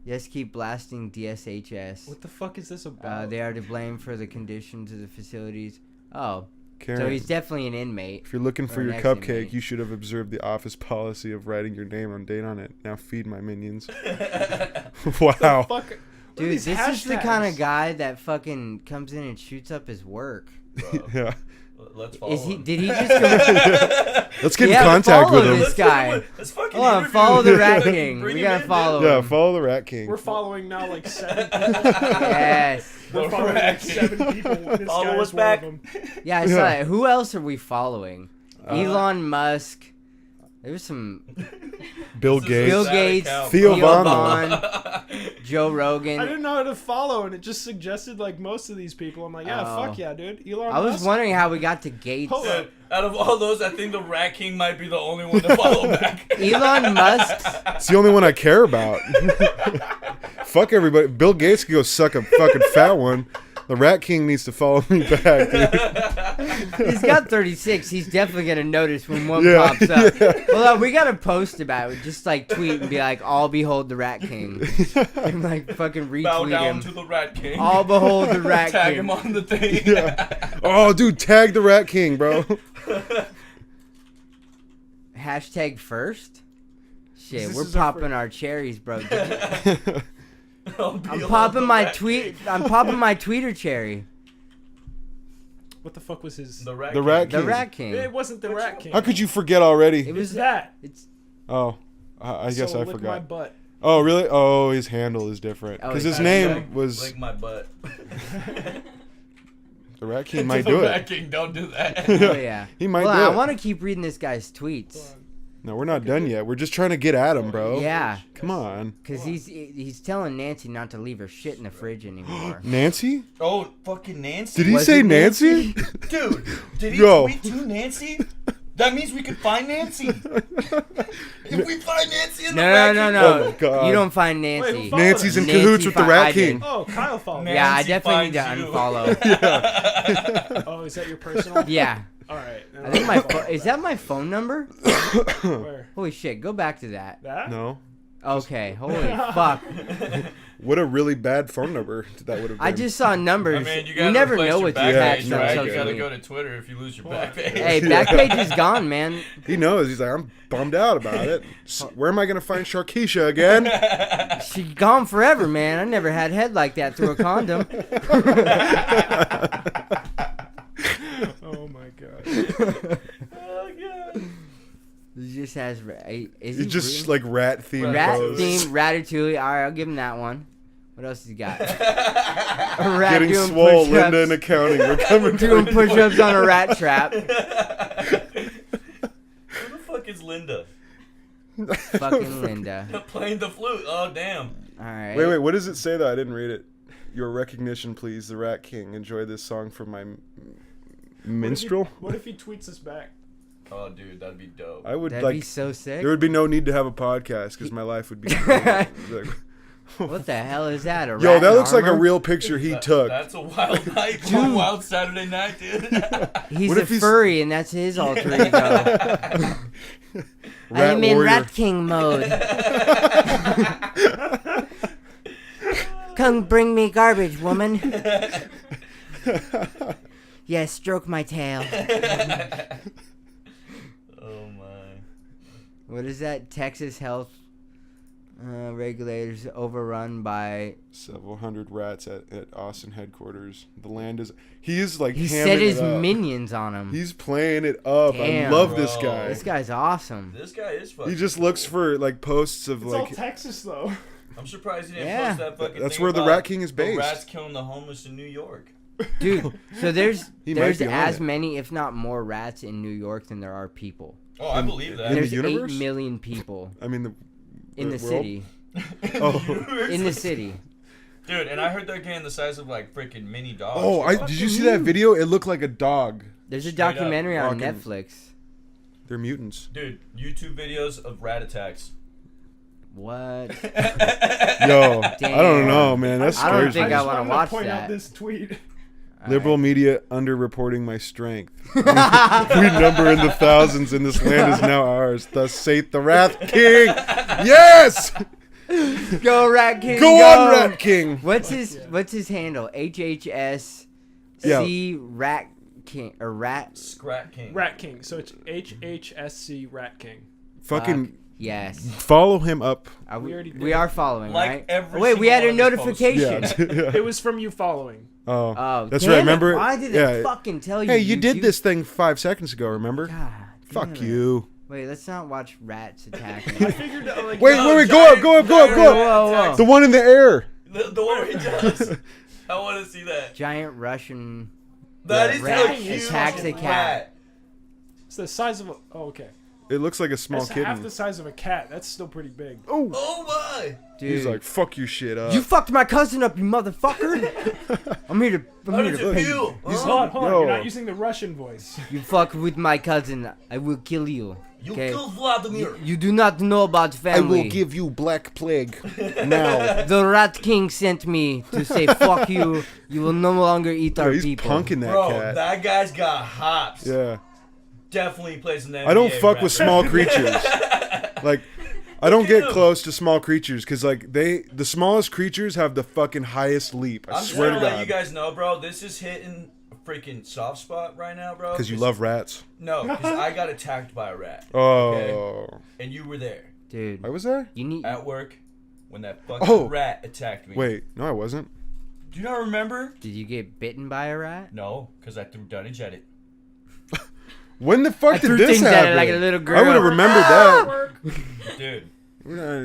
Just keep blasting DSHS. What the fuck is this about? They are to blame for the conditions of the facilities. Oh, Karen, so he's definitely an inmate. if you're looking for or your an cupcake, ex-inmate. you should have observed the office policy of writing your name on date on it. Now feed my minions. Wow. Fuck. Dude, this is the kind of guy that fucking comes in and shoots up his work. Bro, Yeah. let's follow Is he? him. Did he just go? Let's get in Yeah, contact follow with him. this guy. Let's fucking Hold on, interview follow him. the Rat Bring King. him We in, gotta dude. follow Yeah, him. follow the Rat King. We're following now like 7 people. Yes. We're The following Rat like King. 7 people. This Follow guy us is one back. of them. Yeah, I saw Yeah. it. Who else are we following? Elon Musk. There was some Bill This is a Gates. Bill sad Gates, account, Theo Theo Von. Vaughn, Joe I Rogan. didn't know how to follow, and it just suggested like most of these people. I'm like, yeah, Oh. fuck yeah, dude. Elon I was Musk. wondering how we got to Gates. Hold up. Out of all those, I think the Rat King might be the only one to follow back. Elon Musk. It's the only one I care about. Fuck everybody. Bill Gates could go suck a fucking fat one. The Rat King needs to follow me back, dude. He's got 36. He's definitely gonna notice when one Yeah, pops up. yeah. Hold on, we gotta post about it. Just like tweet and be like, "All behold the Rat King," and like fucking Bow retweet down him. to the Rat King. All behold the Rat Tag King. him on the thing. Yeah. Oh, dude, tag the Rat King, bro. Hashtag first. Shit, This we're is our popping our cherries, bro. I'm I'm popping my tweet. I'm popping my tweeter cherry. What the fuck was his? The Rat The King. Rat The King. Rat King. It wasn't the Rat King. How could you forget already? It It was was that. It's Oh, I guess So I lick forgot. my butt. Oh, really? Oh, his handle is different. Oh, Because his his handle. name was... Lick my butt. The Rat King To might the do Rat it. King, don't do that. oh yeah. He might Hold do on, it. I want to keep reading this guy's tweets. No, we're not done yet. We're just trying to get at him, bro. Yeah, Come on. cause he's telling Nancy not to leave her shit in the fridge anymore. Nancy? Oh, fucking Nancy. Did he Was say it Nancy? Dude, did he Yo. tweet to Nancy? That means we could find Nancy. If we find Nancy in the Rat No, King- no, Oh my God. You don't find Wait, Nancy. who followed Nancy's in Nancy cahoots with the fi- Rat I did. King. Oh, Kyle followed. Man. Yeah, I Nancy definitely need to finds you. unfollow. Oh, is that your personal? Yeah, All right. I think my is that my phone number? Where? Holy shit, go back to that. That? No. Okay, holy fuck. What a really bad phone number that would have been. I just saw numbers. I mean, you you gotta never replace know your what you back catch page, on right? social You gotta media. go to Twitter if you lose your Hold back on. page. Hey, Backpage is gone, man. He knows. He's like, I'm bummed out about it. Where am I going to find Sharkeisha again? She gone forever, man. I never had head like that through a condom. Oh my god. Oh, God. He just has. Is It's he just real? like rat themed Rat clothes. theme, Ratatouille. All right, I'll give him that one. What else has he got? A rat Getting doing swole, push-ups. Linda in accounting. We're coming Doing for you. push-ups on a rat trap. Who the fuck is Linda? Fucking Linda. Playing the flute. Oh, damn. All right. Wait, what does it say though? I didn't read it. Your recognition, please, the Rat King. Enjoy this song from my minstrel. What if he tweets us back? Oh, dude, that'd be dope. I would That'd like. be so sick. There would be no need to have a podcast because my life would be. like, What the hell is that? A yo, rat that in looks like a armor? real picture he took. That's a wild night. A wild Saturday night, dude. He's What a if he's- furry, and that's his alter ego. Rat I'm in warrior. Rat King mode. Come bring me garbage, woman. Yes, stroke my tail. Oh, my. What is that? Texas Health. Regulators overrun by. Several hundred rats at Austin headquarters. The land is. He is like. He hamming set his it up. minions on him. He's playing it up. Damn, I love bro. this guy. This guy's awesome. This guy is fucking. He just looks for like posts of It's all like. Texas though. I'm surprised he didn't Yeah. post that fucking That's thing where the about Rat King is based. The rats killing the homeless in New York. Dude, so there's He might there's be on as it. many, if not more, rats in New York than there are people. Oh, I believe that. In the There's 8 universe? million people I mean in the world? city. Oh. In the city. Dude, and I heard they're getting the size of like freaking mini dogs. Oh, did you see that video? It looked like a dog. There's a Straight up documentary on walking- Netflix. They're mutants. Dude, YouTube videos of rat attacks. What? Yo, I don't know, man. That I don't scares think me. I wanna watch point that. out this tweet. Liberal media underreporting my strength. We number in the thousands, and this land is now ours. Thus saith the Wrath King. Yes, Go Rat King. go on, Rat King. What's his handle? HHS Yeah. C Rat King or Rat. Scrat King. Rat King. So it's HHSC Rat King. Fucking Yes. follow him up. We already did We it. are following, Like right? every Wait, we had a single one of his notification. Yeah. It was from you following. Oh, Oh, that's damn right. it. Remember? Why did yeah. it fucking tell you? Hey, you did YouTube? this thing 5 seconds ago. Remember? God, Fuck damn it. you. Wait, let's not watch rats attack. I figured like Wait, No, wait, go giant- up, go up, go up, giant go rat up. Whoa, attacks. The one in the air. The one where he does. I want to see that. Giant Russian. That is rat a huge attacks a cat. rat. it's the size of a. Oh, okay. It looks like a small That's half kitten. the size of a cat. That's still pretty big. Oh, Oh my! Dude, he's like, fuck your shit up. you fucked my cousin up, you motherfucker! I'm here How to did you pay feel? you. Hold on. Yo. You're not using the Russian voice. You fuck with my cousin, I will kill you. You Okay? killed Vladimir. You do not know about family. I will give you black plague now. The Rat King sent me to say fuck you. You will no longer eat Yo, our he's people. punking that Bro, cat. that guy's got hops. Yeah. Definitely plays in the NBA. I don't fuck with rapper. small creatures. Like, I don't get him. close to small creatures because, like, the smallest creatures have the fucking highest leap. I I'm just swear gonna to let you God. guys know, bro. This is hitting a freaking soft spot right now, bro. Because you love rats. No, because I got attacked by a rat. Oh. Okay. And you were there Dude, I was there? you need. at work when that fucking Oh. rat attacked me. Wait, no, I wasn't. Do you not remember? Did you get bitten by a rat? No, because I threw dunnage at it. When the fuck I did threw this things at it happen? like a little I would have girl. remembered that. Dude,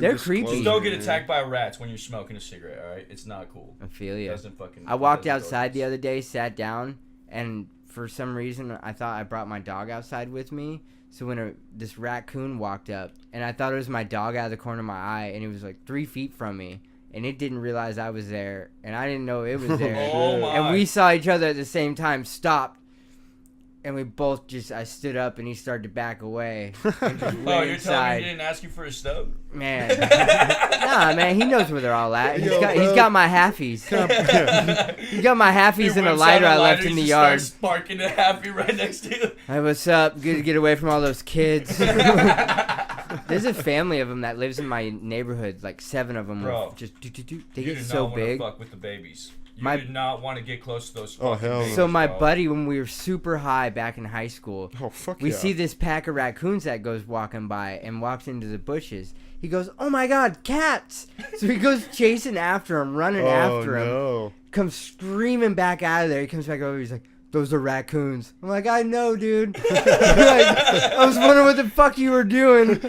They're creepy. just don't get attacked by rats when you're smoking a cigarette, alright? It's not cool. I feel It you. doesn't fucking. I walked doesn't go outside the nice. other day, sat down, and for some reason I thought I brought my dog outside with me. So when this raccoon walked up, and I thought it was my dog out of the corner of my eye, and it was like 3 feet from me, and it didn't realize I was there, and I didn't know it was there. Oh my. And we saw each other at the same time, stopped, and we both I stood up, and he started to back away. And just Oh, went you're telling me inside. he didn't ask you for a stub? Man. Nah, man, he knows where they're all at. He's Yo, got bro. my halfies. He's got my halfies and a lighter I left in the yard. Sparking a happy right next to you. Hey, what's up? Good to get away from all those kids. There's a family of them that lives in my neighborhood, like 7 of them. Bro, Just they You get do so not big. want to fuck with the babies. You My- did not want to get close to those. Oh, fucking hell no. babies, So my bro. buddy, when we were super high back in high school, Oh, fuck we yeah. see this pack of raccoons that goes walking by and walks into the bushes. He goes, "Oh my God, cats!" So he goes chasing after him, running after him. No. Comes screaming back out of there. He comes back over. He's like, "Those are raccoons." I'm like, "I know, dude." Like, I was wondering what the fuck you were doing.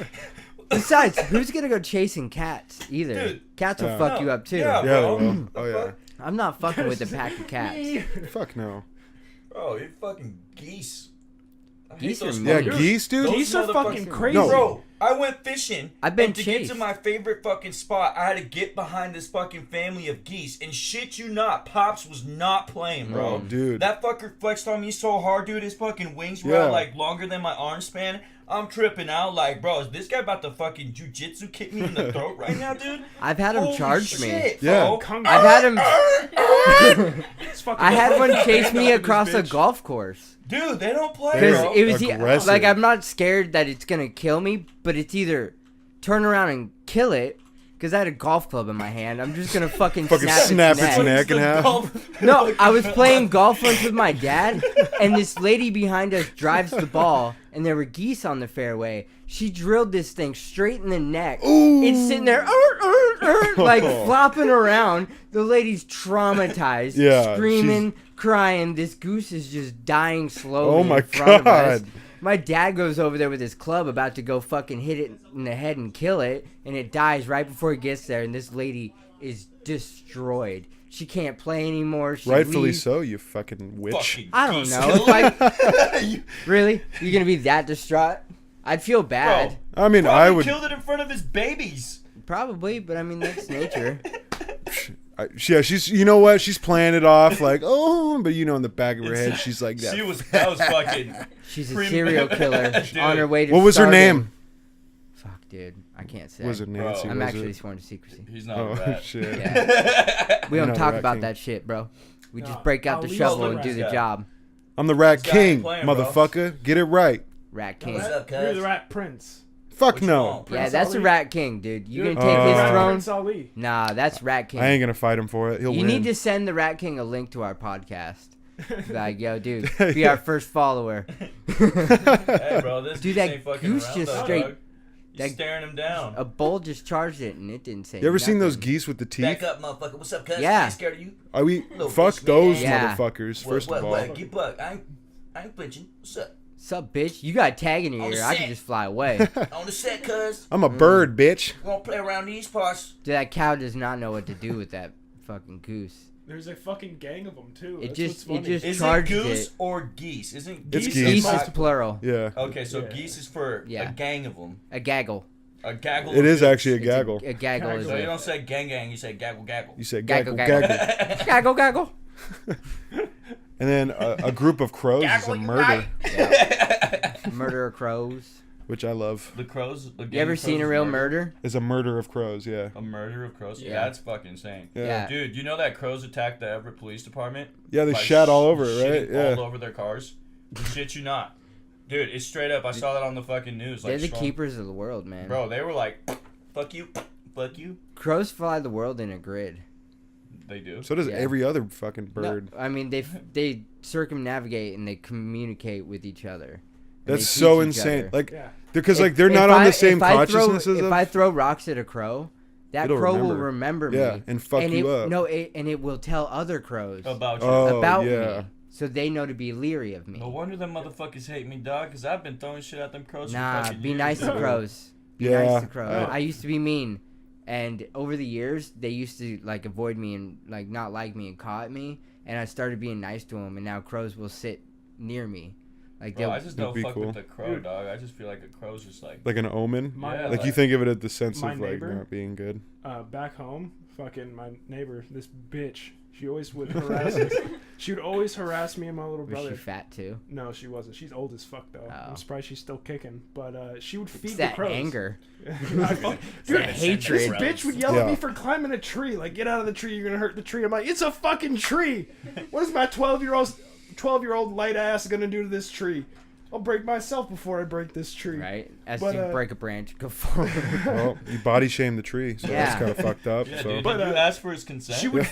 Besides, who's gonna go chasing cats either? Dude. Cats will Yeah. fuck you up too. Yeah, Yeah, bro. they will. Oh, The yeah. fuck? I'm not fucking with a pack of cats. Fuck no. Bro, you're fucking geese. I hate Geese are those mean. Yeah, fuckers. geese, dude? Those Geese are fucking motherfuckers- crazy. No. Bro, I went fishing. I've been and to get chased. to my favorite fucking spot, I had to get behind this fucking family of geese. And shit you not, Pops was not playing, bro. Oh, dude. That fucker flexed on me so hard, dude. His fucking wings were Yeah. like longer than my arm span. I'm tripping out like, bro, is this guy about to fucking jujitsu kick me in the throat right now, dude? I've had him Holy charge me. shit, Yeah. bro. I've had him. It's fucking I had one chase me This across a bitch. golf course. Dude, they don't play, Because bro. it was Aggressive. like I'm not scared that it's gonna kill me, but it's either turn around and kill it, because I had a golf club in my hand. I'm just gonna fucking snap its neck in half. No, I was playing golf once with my dad, and this lady behind us drives the ball, and there were geese on the fairway. She drilled this thing straight in the neck. Ooh. It's sitting there, like flopping around. The lady's traumatized, Yeah, screaming, crying. This goose is just dying slowly. Oh my in front of us. God. My dad goes over there with his club, about to go fucking hit it in the head and kill it, and it dies right before he gets there. And this lady is destroyed. She can't play anymore. She Rightfully leaves. so, you fucking witch. Fucking I don't geese know. killer. Really? You're gonna be that distraught? I'd feel bad. Bro, I mean, probably I would. killed it in front of his babies. Probably, but I mean that's nature. Yeah, she's. You know what? She's playing it off like, oh, but in the back of her head, she's like, That yeah. was fucking. She's a serial killer Dude. on her way to. What was her starving. name? Fuck, dude, I can't say. Was it Nancy? I'm was actually it? sworn to secrecy. He's not a Oh rat. shit. Yeah. We don't Not a talk rat about king. that shit, bro. We No, just break out the I'll leave shovel the and do rat the guy. job. I'm the Rat This guy ain't King, playing, bro. motherfucker. Get it right. Rat King. What's up, You're the cuz? Rat Prince. Fuck What you no. want? Yeah, Prince that's the Ali. Rat King, dude. You You're gonna take the his Rat throne? Prince Ali. Nah, that's Rat King. I ain't gonna fight him for it. He'll You win. need to send the Rat King a link to our podcast. Like, yo, dude, be our first follower. Hey, bro, this Dude, geese that ain't fucking goose around, just though, straight- dog. You're that- staring him down. A bull just charged it, and it didn't say. You ever seen those nothing. geese with the Back teeth? up, motherfucker. What's up, cuz? Yeah. I ain't scared of you. Are we? Little Fuck bitch, those man. Yeah. motherfuckers. What, First what, of all, what? Get buck. I ain't flinching. What's up? Sup, bitch? You got a tag in your On the ear. I can set. just fly away. On the set, cuz. I'm a bird, bitch. We won't play around these parts. Dude, that cow does not know what to do with that fucking goose. There's a fucking gang of them too. It That's just- what's it funny. just- Is charged it goose it. or geese? Isn't It's geese? geese. Geese a is pack- plural. Yeah. Okay, so Yeah. geese is for Yeah. a gang of them. A gaggle. A gaggle. It of is geese. actually a It's gaggle. A gaggle is So you a don't say gang gang, you say gaggle gaggle. You said Gaggle, gaggle, gaggle. gaggle. gaggle. And then a group of crows is a Gaggle, you murder, Murder of crows. which I love. The crows. The You ever seen a real murder? Is a murder of crows, yeah. A murder of crows? Yeah. That's fucking insane. Yeah. Yeah. Dude, you know that crows attacked the Everett Police Department? Yeah, they By shat all over it, right? shitting Yeah. all over their cars. Shit you not. Dude, it's straight up. I saw that on the fucking news. They're Like, the strong- keepers of the world, man. Bro, they were like, fuck you, fuck you. Crows fly the world in a grid. They do. So does Yeah. every other fucking bird. No, I mean, they circumnavigate and they communicate with each other. And That's they so teach each insane. other. Like, Yeah. because like If- they're if not on I- the same if I throw- consciousness as If I throw rocks at a crow, that It'll crow will remember. remember me. Yeah, and fuck you up. No, and it will tell other crows About you. Oh, about yeah. me, so they know to be leery of me. No wonder them motherfuckers hate me, dog, because I've been throwing shit at them crows for Nah, fucking be years, nice to dude. crows. Be Yeah. nice to crows. Oh. I used to be mean, and over the years they used to like avoid me and like not like me and caw at me, and I started being nice to them, and now crows will sit near me, like Bro, they'll. I just That'd don't be fuck cool. with the crow, Dude. dog. I just feel like a crow's just like... Like an omen. My, Like you think of it at the sense my of like neighbor- not being good. Back home, fucking my neighbor, this bitch, she always would harass us. She would always harass me and my little Was brother. she fat too? No, she wasn't. She's old as fuck though. Oh. I'm surprised she's still kicking. But she would feed It's the that crows. anger. I fuck- It's Dude, that hatred. this bitch would yell at Yeah. me for climbing a tree. Like, get out of the tree. You're gonna hurt the tree. I'm like, it's a fucking tree. What is my 12-year-old light ass gonna do to this tree? I'll break myself before I break this tree. Right? As But, you break a branch, go forward. Well, you body shame the tree, so that's Yeah. kind of fucked up. Yeah, so dude, But, did you ask for his consent? She would.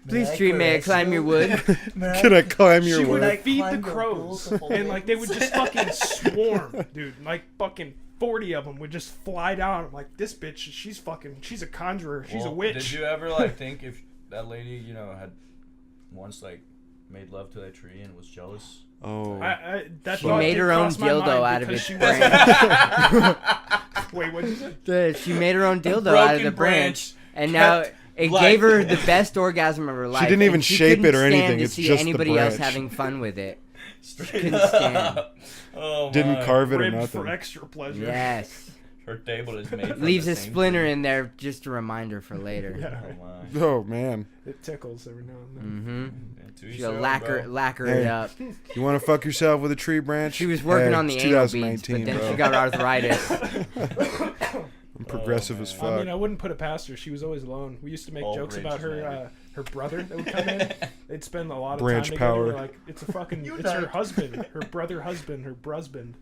Please treat me. I climb your wood. can I climb your She would wood? feed the climb your crows, beautiful and like they would just fucking swarm, dude. Like fucking 40 of them would just fly down. I'm like, this bitch, she's a conjurer, she's a Well, witch. Did you ever like think if that lady, you know, had once like made love to that tree and was jealous? Oh, That She thought made did her own cross my dildo mind out of because its she branch. Wait, what did you say? She made her own dildo broken out of the branch, and now it life. gave her the best orgasm of her life. didn't even and she shape it couldn't or stand anything, To it's see just the anybody else branch. having fun with it. Straight couldn't stand. up. Oh didn't my. carve it or Ribbed nothing. for extra pleasure. Yes. Her table is made. From Leaves the a same splinter tree. in there, just a reminder for later. Yeah, Oh my. Oh man, it tickles every now and then. Mm-hmm. Yeah, to each She'll their own, lacquer bro. it Hey. up. you want to fuck yourself with a tree branch? She was working Hey, on the it's anal beads, 2019, but then bro. she got arthritis. I'm progressive as man. fuck. I mean, I wouldn't put it past her. She was always alone. We used to make All jokes rage about is mad. her brother that would come in. They'd spend a lot of Branch time together. power. We're like, it's a fucking, it's her husband, her brother husband, her brusband.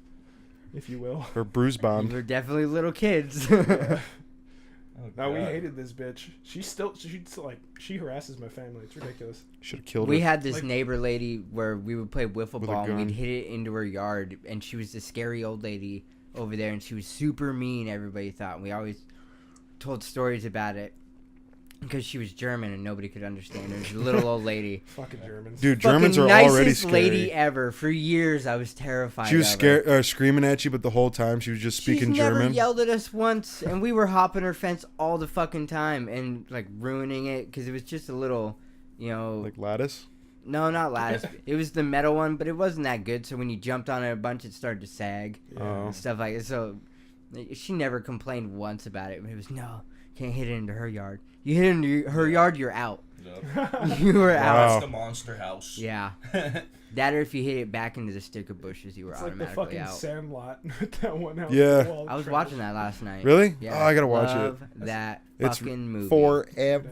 if you will. Or Bruise We Bound. were definitely little kids. Oh, No, we God. hated this bitch. She's still like she harasses my family. It's ridiculous. Should have killed We her. had this Like- neighbor lady where we would play wiffle With a ball and gun. we'd hit it into her yard, and she was the scary old lady over there, and she was super mean. Everybody thought, and we always told stories about it because she was German and nobody could understand her. She was a little old lady. Fucking Germans. Dude, Germans are Fucking already nicest scary. lady ever. For years, I was terrified. She was of her. scared, screaming at you, but the whole time she was just speaking She's never German. yelled at us once, and we were hopping her fence all the fucking time and like ruining it because it was just a little, Like lattice. no, not lattice. It was the metal one, but it wasn't that good. So when you jumped on it a bunch, it started to sag Oh. and stuff like that. So she never complained once about it. It was no, can't hit it into her yard. You hit it into her yard, you're out. Yep. You were Wow. out. That's the monster house. Yeah, that or if you hit it back into the sticker bushes, you were It's like the automatically fucking out. Sandlot. That one house. Yeah. the wall I was trash. watching that last night. Really? Yeah, Oh, I gotta watch love it. that It's fucking movie. Forever.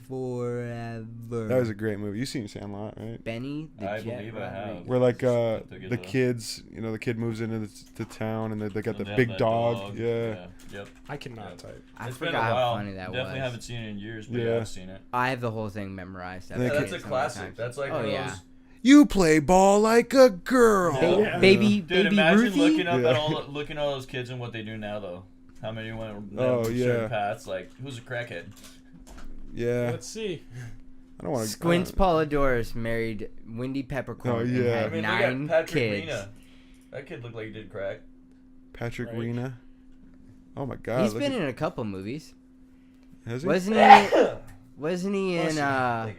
Forever. That was a great movie. You seen Sandlot, right? Benny the I Jet believe I Rodriguez. have. Where like Don't get the the- kids, the kid moves into the town and they got the They have big that dog. Yeah. Yep. I cannot Yeah. type. I It's been forgot a how while. funny that Definitely was. haven't seen it in years, but Yeah. yeah, I've seen it. I have the whole thing memorized. I've Yeah, seen That's it a so many classic. times. That's like Oh, one of yeah. those. You play ball like a girl. Ba- Yeah. Baby, Dude, baby imagine Ruthie. looking up Yeah. looking at all those kids and what they do now, though. How many went Oh, certain yeah. paths? Like, who's a crackhead? Yeah. Let's see. I don't want to. Squints Polidorus married Wendy Peppercorn Oh, and yeah. had I mean, look 9 at Patrick kids. Rena. That kid looked like he did crack. Patrick Right. Rena. Oh my God. He's look been at- in a couple movies. Has he? Wasn't he in Thank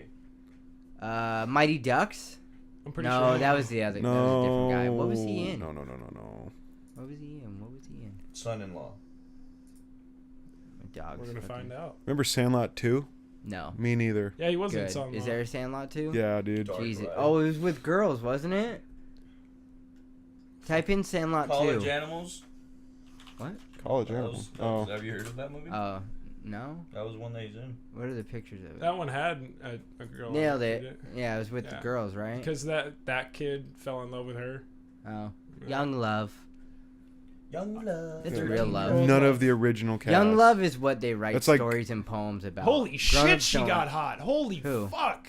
you. Mighty Ducks? I'm pretty No, sure. that was the other. No. That was a different guy. What was he in? No. What was he in? What was he in? Son-in-law. Dogs. We're gonna fucking- find out. Remember Sandlot 2? No. Me neither. Yeah, he was in Good. Sandlot. Is there a Sandlot too? Yeah, dude. Dark Jesus. Ride. Oh, it was with girls, wasn't it? Type in Sandlot College 2. Animals. College That Animal. was- that Oh. was- have you heard of that movie? Oh, no. That was one that he's in. What are the pictures of it? That one had a girl. Nailed in it. Yeah, it was with Yeah. the girls, right? Because that kid fell in love with her. Oh, Young Love. Young Love. That's Yeah. real love. None of the original cast. Young Love is what they write That's like- stories and poems about. Holy shit, Grown-ups she don't. got hot. Holy Who? fuck.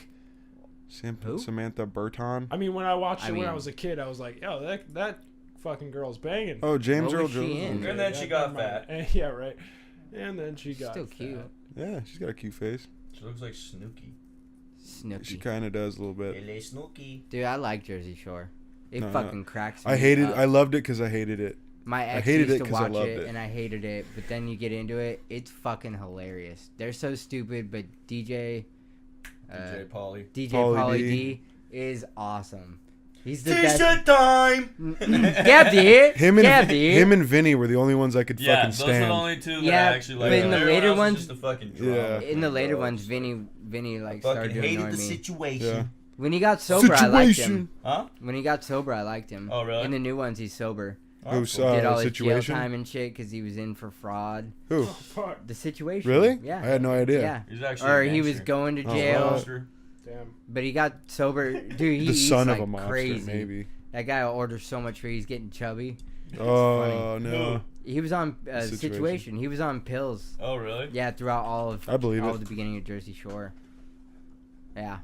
Who? Samantha Burton. I mean, when I watched I it when I mean- was a kid, I was like, yo, that fucking girl's banging. Oh, James What Earl was she Jones. in? And then she got never mind. Yeah, right. And then she got Still cute. fat. Yeah, she's got a cute face. She looks like Snooki. Snooki. She kind of does a little bit. Hello, Snooki. Dude, I like Jersey Shore. It No, no. fucking cracks me I hated. up. I loved it because I hated it. My I ex hated used it to 'cause I watch loved it, it. and I hated it. But then you get into it, it's fucking hilarious. They're so stupid, but DJ DJ Polly. Pauly Pauly D. D is awesome. He's the best. T-shirt time. Gab did. Him Gab and did. him and Vinny were the only ones I could Yeah, fucking those are stand. the only two that Yeah, I actually but like. in the Everyone later else is ones- just a fucking drama Yeah. In the later bro. ones, Vinny I like fucking started to annoy Hated the me. situation. Yeah. When he got sober, I liked him. Huh? When he got sober, I liked him. Oh, really? In the new ones, he's sober. Oh, Who's cool. Did all his jail Situation? time and shit because he was in for fraud. Who? Oh, fuck. The Situation. Really? Yeah. I had no idea. Yeah. He's actually Or a he was gangster. going to Oh, jail, Monster. Damn. but he got sober. Dude, he The eats son like of a monster, crazy. maybe. That guy orders so much food, he's getting chubby. Oh no. He was on Situation. Situation. He was on pills. Oh, really? Yeah, throughout all of I believe all it. of the beginning of Jersey Shore. Yeah.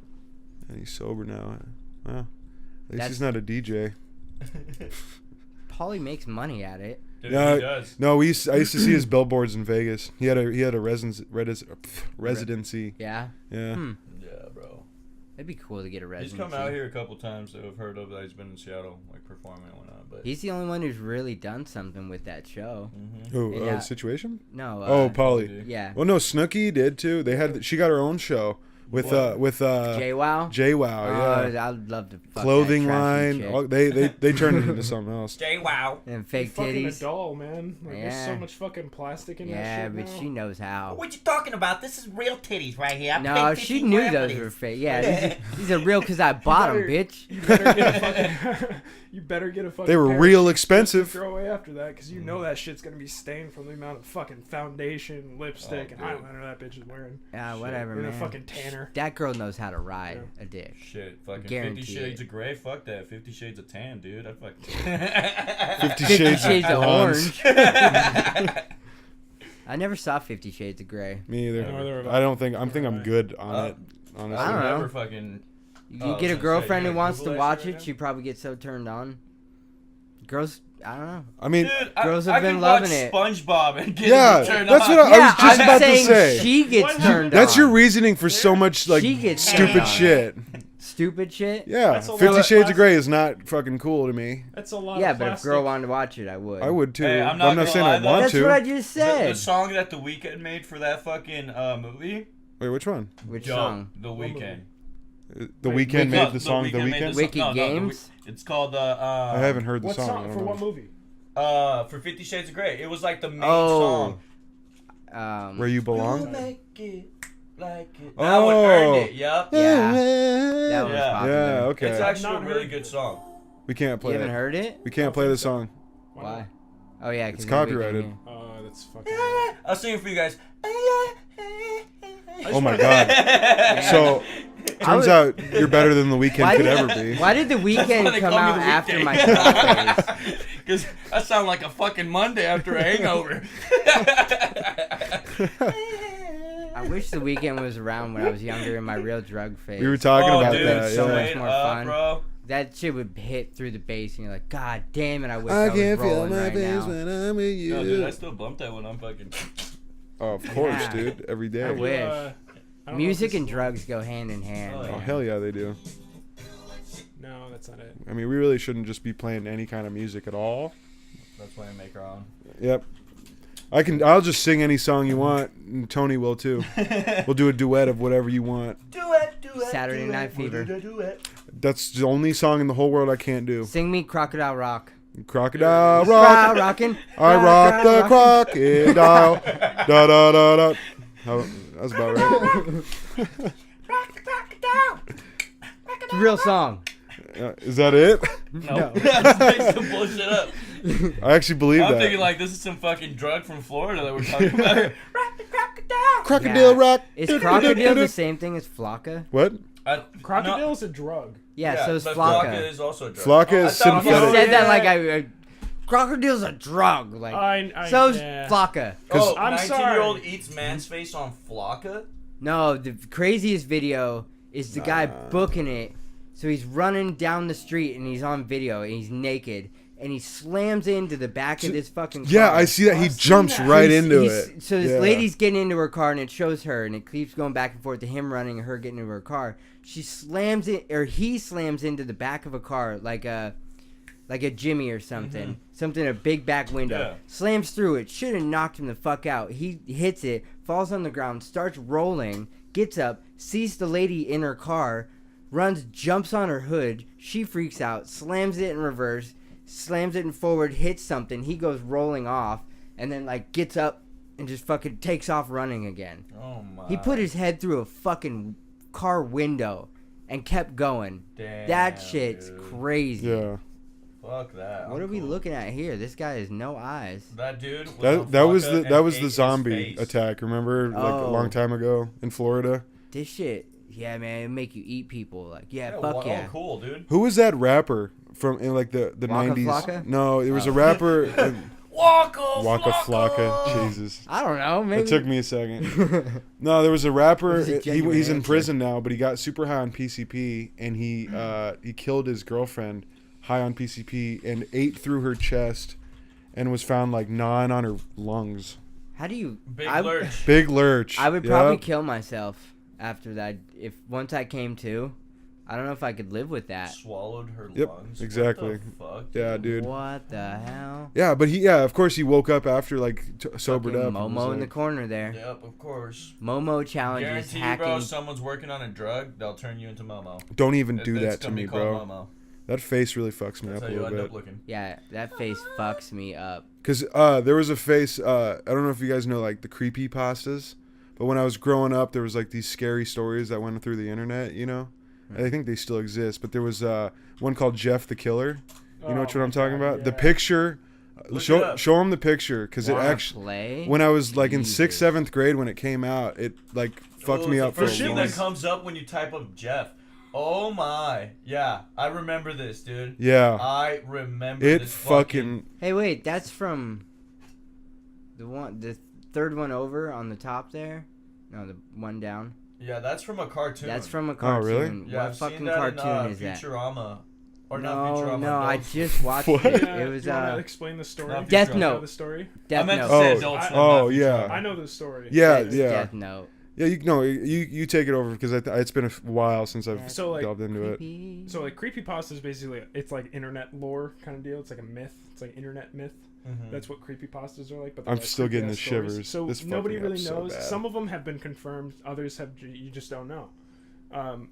And he's sober now. Well, at least That's- he's not a DJ. Paulie makes money at it. Dude, Yeah, he does. No, I used to see his billboards in Vegas. He had a residency. Yeah. Yeah. Hmm. Yeah, bro. It'd be cool to get a He's residency. come out here a couple times that I've heard of that he's been in Seattle, like performing and whatnot. But He's the only one who's really done something with that show. Mhm. Who? Yeah. Situation? No. Oh, Polly. Yeah. Well, no, Snooki did too. They had. She got her own show with What? JWoww. JWoww. Yeah. I'd love to. Fuck Clothing that trashy line. chick. Oh, they turned it into something else. Jay, wow. And You're fake fucking a titties. doll, man. Like, there's so Yeah. much fucking plastic in Yeah, that but shit now. she knows how. What you talking about? This is real titties right here. I No, paid she 15 knew grand for those this. were fake. Yeah, these are real because I bought them, better- bitch. You better get a fucking. You better get a fucking. They were pair of real sheets expensive. just to throw away after that, because you know that shit's gonna be stained from the amount of fucking foundation, lipstick, and dude. eyeliner that bitch is wearing. Yeah, whatever, In man. a fucking tanner Singer. That girl knows how to ride Yeah. a dick. Shit, fucking Guarantee 50 Shades it. of Grey. Fuck that. 50 Shades of Tan, dude. I fucking. 50 50 Shades, Shades of Blondes. Orange. I never saw 50 Shades of Grey. Me either. Neither have I don't think. I'm I. good on it. Honestly. I don't know. Never fucking. You Oh, I get a was gonna say, girlfriend you who gotta wants to Google that watch shit it, right she probably gets so turned on. Girls, I don't know. I mean, Dude, Girls I have been could loving watch it. SpongeBob and get Yeah, turned that's on. what I was just I'm about to saying say. she gets What turned that's on. your reasoning for so much like She gets stupid turned on. shit. Stupid shit? Yeah, That's a lot 50 of Shades of plastic. Grey is not fucking cool to me. That's a lot Yeah, of but if a plastic. girl wanted to watch it, I would. I would too. Hey, but I'm not I'm not gonna saying lie, I though. want That's to. what I just said. The song that The Weeknd made for that fucking movie. Wait, which one? Which Dope. song? The Weeknd. The Wait, Weeknd No, made the song. The Weeknd made Weeknd. the Wicked song- no, Games? It's called I haven't heard the What song. I song? don't For know. what movie? For 50 Shades of Grey. It was like the main Oh. song. Where You Belong. Make it like it. That one earned it. Yep. Yeah. That was Yeah. popular. Yeah, okay. It's actually not a really heard good it. song. We can't You play haven't it. heard it? We can't play the song. Why? Oh, yeah. 'cause It's of the Weeknd copyrighted. here. Oh, that's fucking. I'll sing it for you guys. Oh my god. So turns would- out you're better than the Weeknd Why could did- ever be. Why did the That's why Weeknd they come call me out The after Weeknd. my top phase? Because I sound like a fucking Monday after a hangover. I wish the Weeknd was around when I was younger in my real drug phase. We were talking Oh, about dude, that. so yeah. much straight more up, fun. bro. That shit would hit through the bass, and you're like, God damn it! I wish I I was can feel rolling my right face now. when I'm with you. No, dude, I still bump that when I'm fucking. Oh, of course, Yeah. dude. Every day. I wish. I don't know if Music this and is- drugs go hand in hand. Oh, man. Oh, hell yeah, they do. No, that's not it. I mean, we really shouldn't just be playing any kind of music at all. That's why I make our own. Yep. I'll just sing any song you want, and Tony will too. We'll do a duet of whatever you want. Saturday Night Fever. That's the only song in the whole world I can't do. Sing me Crocodile Rock. Crocodile Crowd rock. rocking. I rock the crocodile. Da da da da. That's about right. It's a real song. Is that it? No. Let's make some bullshit up. I actually believe I'm that. thinking like this is some fucking drug from Florida that we're talking about. Crocodile Yeah. rock. Is crocodile the same thing as flocka? What? Crocodile No, is a drug. Yeah, so is but flocka. is also a drug. Flocka is I thought- You synthetic. said that yeah. like I crocodile's a drug. Like so's yeah. flocka. Oh, I'm 19-year-old sorry. eats man's face on Flocka? No, the craziest video is the guy booking it. So he's running down the street and he's on video and he's naked and he slams into the back of this fucking car. Yeah, I see that. He I've seen jumps that. right He's- into he's- it. So this Yeah. lady's getting into her car and it shows her and it keeps going back and forth to him running and her getting into her car. She slams it, or he slams into the back of a car like a Jimmy or something. Something, a big back window. Yeah. Slams through it. Should have knocked him the fuck out. He hits it, falls on the ground, starts rolling, gets up, sees the lady in her car, runs, jumps on her hood. She freaks out, slams it in reverse, slams it in forward, hits something. He goes rolling off, and then like gets up and just fucking takes off running again. Oh my. He put his head through a fucking car window and kept going. Damn, That shit's dude. crazy. Yeah. Fuck that. What I'm are we cool. looking at here? This guy has no eyes. That dude was on That was Flocka the and ate the his zombie face. attack. Remember, like a Oh. long time ago in Florida. This shit, yeah, man, it make you eat people. Like, yeah, Yeah, fuck oh, yeah. cool, dude. Who was that rapper from in like the Waka 90s? Flocka? No, it was a Oh. rapper. in Waka Flocka. Flocka. Jesus. I don't know, maybe. It took me a second. No, there was a rapper. That was a genuine He's in answer. prison now, but he got super high on PCP, and he killed his girlfriend high on PCP and ate through her chest, and was found like gnawing on her lungs. How do you? Big I, lurch. Big lurch. I would probably Yep. kill myself after that. If once I came to, I don't know if I could live with that. Swallowed her Yep, lungs. exactly. What the fuck, Yeah, dude. What the hell? Yeah, but of course he woke up after like sobered Fucking up. and Momo was in the like- corner there. Yep, of course. Momo challenges Guarantee you, hacking. bro, someone's working on a drug, they'll turn you into Momo. Don't even do It's that to gonna be me, called bro. Momo. That face really fucks me That's up how a you little end bit. up looking. Yeah, that face fucks me up. Cause there was a face. I don't know if you guys know like the creepy pastas, but when I was growing up, there was like these scary stories that went through the internet. You know, and I think they still exist. But there was one called Jeff the Killer. You know what I'm talking about? The yeah. picture. Look it Show up. show him the picture because it Wanna actually. play? When I was like in Jesus. 6th, 7th grade when it came out, it like fucked me up for The a shit long that comes up when you type up Jeff. Oh my. Yeah, I remember this, dude. Yeah. I remember It this fucking. Hey, wait, that's from the third one over on the top there. No, the one down. Yeah, that's from a cartoon. That's from a cartoon. really? Yeah, What I've fucking seen that cartoon in, is that? Futurama. Or No, not Futurama. no, I Adult- just watched What? it. Yeah, It was do you want to explain the story? Not Death Futurama. You know Note. the story? Death I meant Note. to say Oh, Adult Swim, oh, not yeah. Futurama. I know the story. Yeah, It's yeah. Death Note. Yeah, you take it over because it's been a while since I've So, like, delved into it. Creepy. So like creepypasta is basically it's like internet lore kind of deal. It's like a myth. It's like internet myth. Mhm. That's what creepypastas are like. But they're, I'm like, still getting creepy-ass the stories. shivers. So This nobody fucking really app's so knows. bad. Some of them have been confirmed. Others have you just don't know.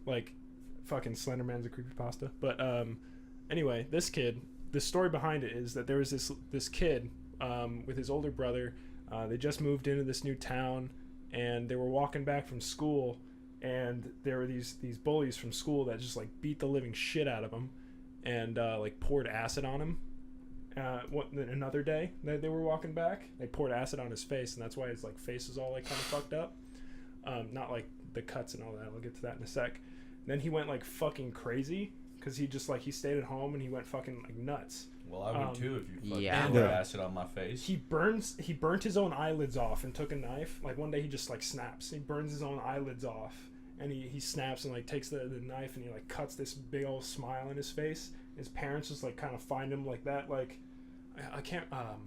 Like fucking Slenderman's a creepypasta. But anyway, this kid. The story behind it is that there was this kid with his older brother. They just moved into this new town, and they were walking back from school, and there were these bullies from school that just like beat the living shit out of him, and like poured acid on him. Another day that they were walking back, they poured acid on his face, and that's why his like face is all like kind of fucked up. Not like the cuts and all that. I'll get to that in a sec. Then he went like fucking crazy because he stayed at home and he went fucking like nuts. Well, I would too if you fucking yeah. poured acid on my face. He burnt his own eyelids off and took a knife. Like one day he just like snaps. He burns his own eyelids off and he snaps and like takes the knife and he like cuts this big old smile in his face. His parents just like kind of find him like that. Like I can't.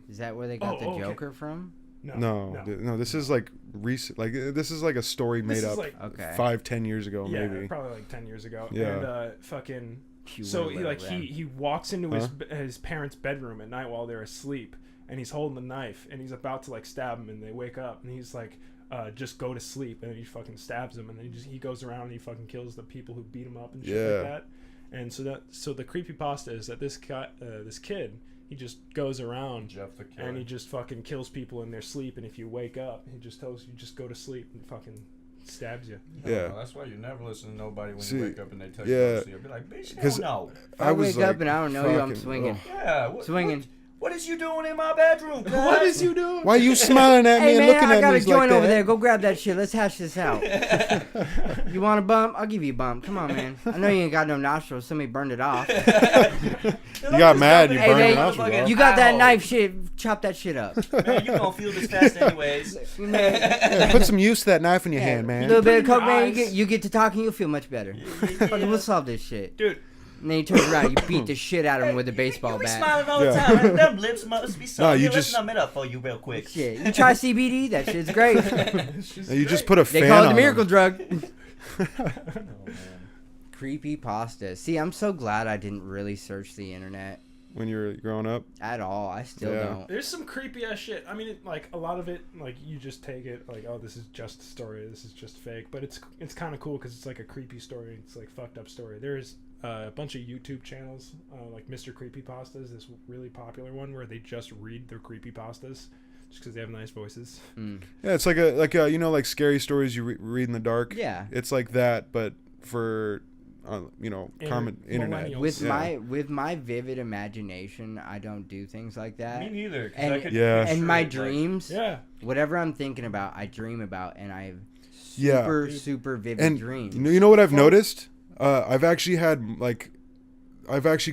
Is that where they got the okay. Joker from? No. This is like recent. Like this is like a story made up like, Okay. 5-10 years ago, yeah, maybe. probably like 10 years ago. Yeah. And fucking. You So were he little like then. he walks into his parents' bedroom at night while they're asleep, and he's holding the knife and he's about to like stab him, and they wake up and he's like, just go to sleep, and then he fucking stabs him, and then he goes around and he fucking kills the people who beat him up and shit like that. And so the creepypasta is that this kid, he just goes around Jeff the Killer. and he just fucking kills people in their sleep, and if you wake up, he just tells you just go to sleep and fucking stabs you. Yeah. No, that's why you never listen to nobody when See, you wake up and they tell yeah. you to sleep. Be like, bitch, 'Cause no. If I wake up and I don't know you, I'm fucking- swinging. Yeah. Swinging. What is you doing in my bedroom? What is you doing? Why are you smiling at me Hey and man, looking I at got me a joint like over that? there. Go grab that shit. Let's hash this out. You want a bump? I'll give you a bump. Come on, man. I know you ain't got no nostrils. Somebody burned it off. You got mad, you Hey, burned man, your nostrils off. you got that knife shit. Chop that shit up. Man, you gonna feel this fast anyways. Yeah, put some use to that knife in your hand, A man. little bit of Put it in coke, your man. eyes. You get to talking, you'll feel much better. Fucking, we'll solve this shit. Dude, And then you turn around, you beat the shit out of him with a baseball You be bat. smiling all the Yeah. time. Them lips must be so. No, you Here, just- let's numb it up for you real quick. Shit, you try CBD? That shit's great. You just put a They fan call it on the miracle them. drug. Oh, man. Creepy pasta. See, I'm so glad I didn't really search the internet When you were growing up. at all. I still Yeah. don't. there's some creepy ass shit. I mean, like a lot of it, like you just take it like, oh, this is just a story. This is just fake. But it's kind of cool because it's like a creepy story. It's like fucked up story. There's a bunch of YouTube channels, like Mr. Creepypastas. This really popular one where they just read their creepypastas just because they have nice voices. Mm. Yeah, it's like a you know, like scary stories you read in the dark. Yeah. It's like that, but for you know, common internet. millennials. With my vivid imagination, I don't do things like that. Me neither. 'Cause And- I could Yeah. picture And my it, like- dreams, Yeah. whatever I'm thinking about, I dream about, and I have Yeah. super vivid And dreams. you know what I've noticed? I've actually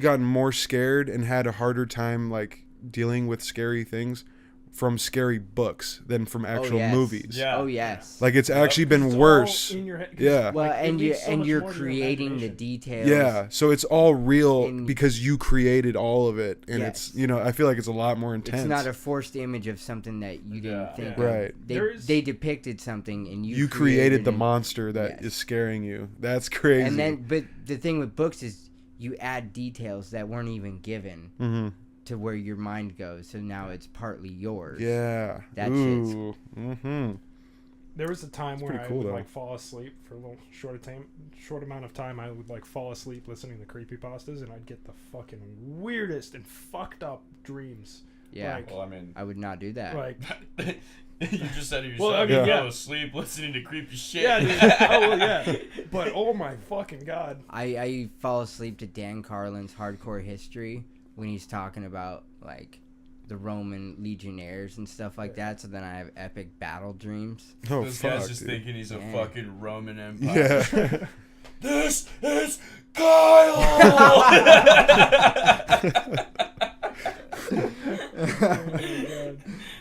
gotten more scared and had a harder time like dealing with scary things from scary books than from actual yes. movies. Yeah. Oh yes. Like it's actually been It's all worse. in your head, 'cause, Yeah. Well, like, it and leaves so much you're more to your creating the imagination. details. Yeah, so it's all real In- because you created all of it, and Yes. it's, you know, I feel like it's a lot more intense. It's not a forced image of something that you didn't Yeah. think. Yeah. of. Right. They depicted something, and you created the it. monster that is Yes. scaring you. That's crazy. And then, but the thing with books is you add details that weren't even given hmm to where your mind goes. So now it's partly yours. Yeah. That shit's- Ooh. Mm-hmm. There was a time where pretty I cool, would though. like fall asleep for a little short amount of time. I would like fall asleep listening to creepypastas, and I'd get the fucking weirdest and fucked up dreams. Yeah. Like, Well, I mean, I would not do that. like you just said it yourself. Well, I mean, you yeah. go to sleep listening to creepy shit. yeah, dude. Oh well, yeah. But oh my fucking god. I fall asleep to Dan Carlin's Hardcore History when he's talking about like the Roman legionnaires and stuff like that. So then I have epic battle dreams. Oh, This fuck, guy's just dude. thinking he's a Yeah. fucking Roman Empire. Yeah. This is Kyle.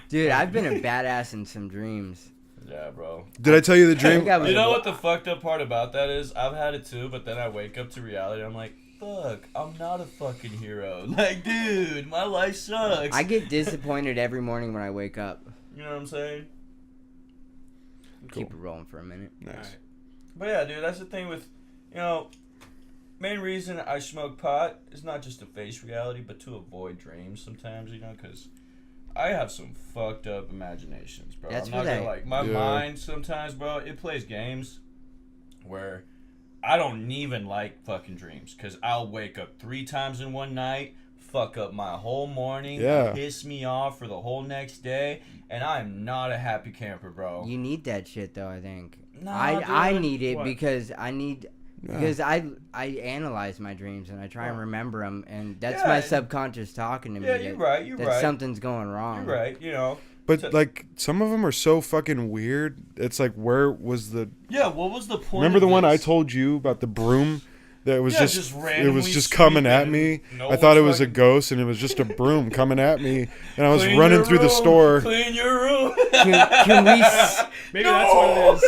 Dude, I've been a badass in some dreams. Yeah, bro. Did I tell you the I think dream? I was You know a- what the fucked up part about that is? I've had it too, but then I wake up to reality. I'm like, fuck, I'm not a fucking hero. Like, dude, my life sucks. I get disappointed every morning when I wake up. You know what I'm saying? Keep it rolling for a minute. Nice. But yeah, dude, that's the thing with, main reason I smoke pot is not just to face reality, but to avoid dreams sometimes, because I have some fucked up imaginations, bro. That's I'm not what gonna my Yeah. mind sometimes, bro, it plays games where I don't even like fucking dreams, because I'll wake up 3 times in one night, fuck up my whole morning, Yeah. piss me off for the whole next day, and I'm not a happy camper, bro. You need that shit though, I think. Nah, I dude. need it What? because I need Yeah. because I analyze my dreams and I try and remember them, and that's Yeah, my and- subconscious talking to me. Yeah, that, you're right, you're that right. something's going wrong. You're right, But like some of them are so fucking weird. It's like, where was the? Yeah, what was the point? Remember the of one I this? told you about the broom? That was Yeah, just just it randomly was just coming at me. sweeping. No I thought it one's was a fucking- ghost, and it was just a broom coming at me. And I was Clean running your through the room, store. Clean your room. Can we Maybe that's what it is.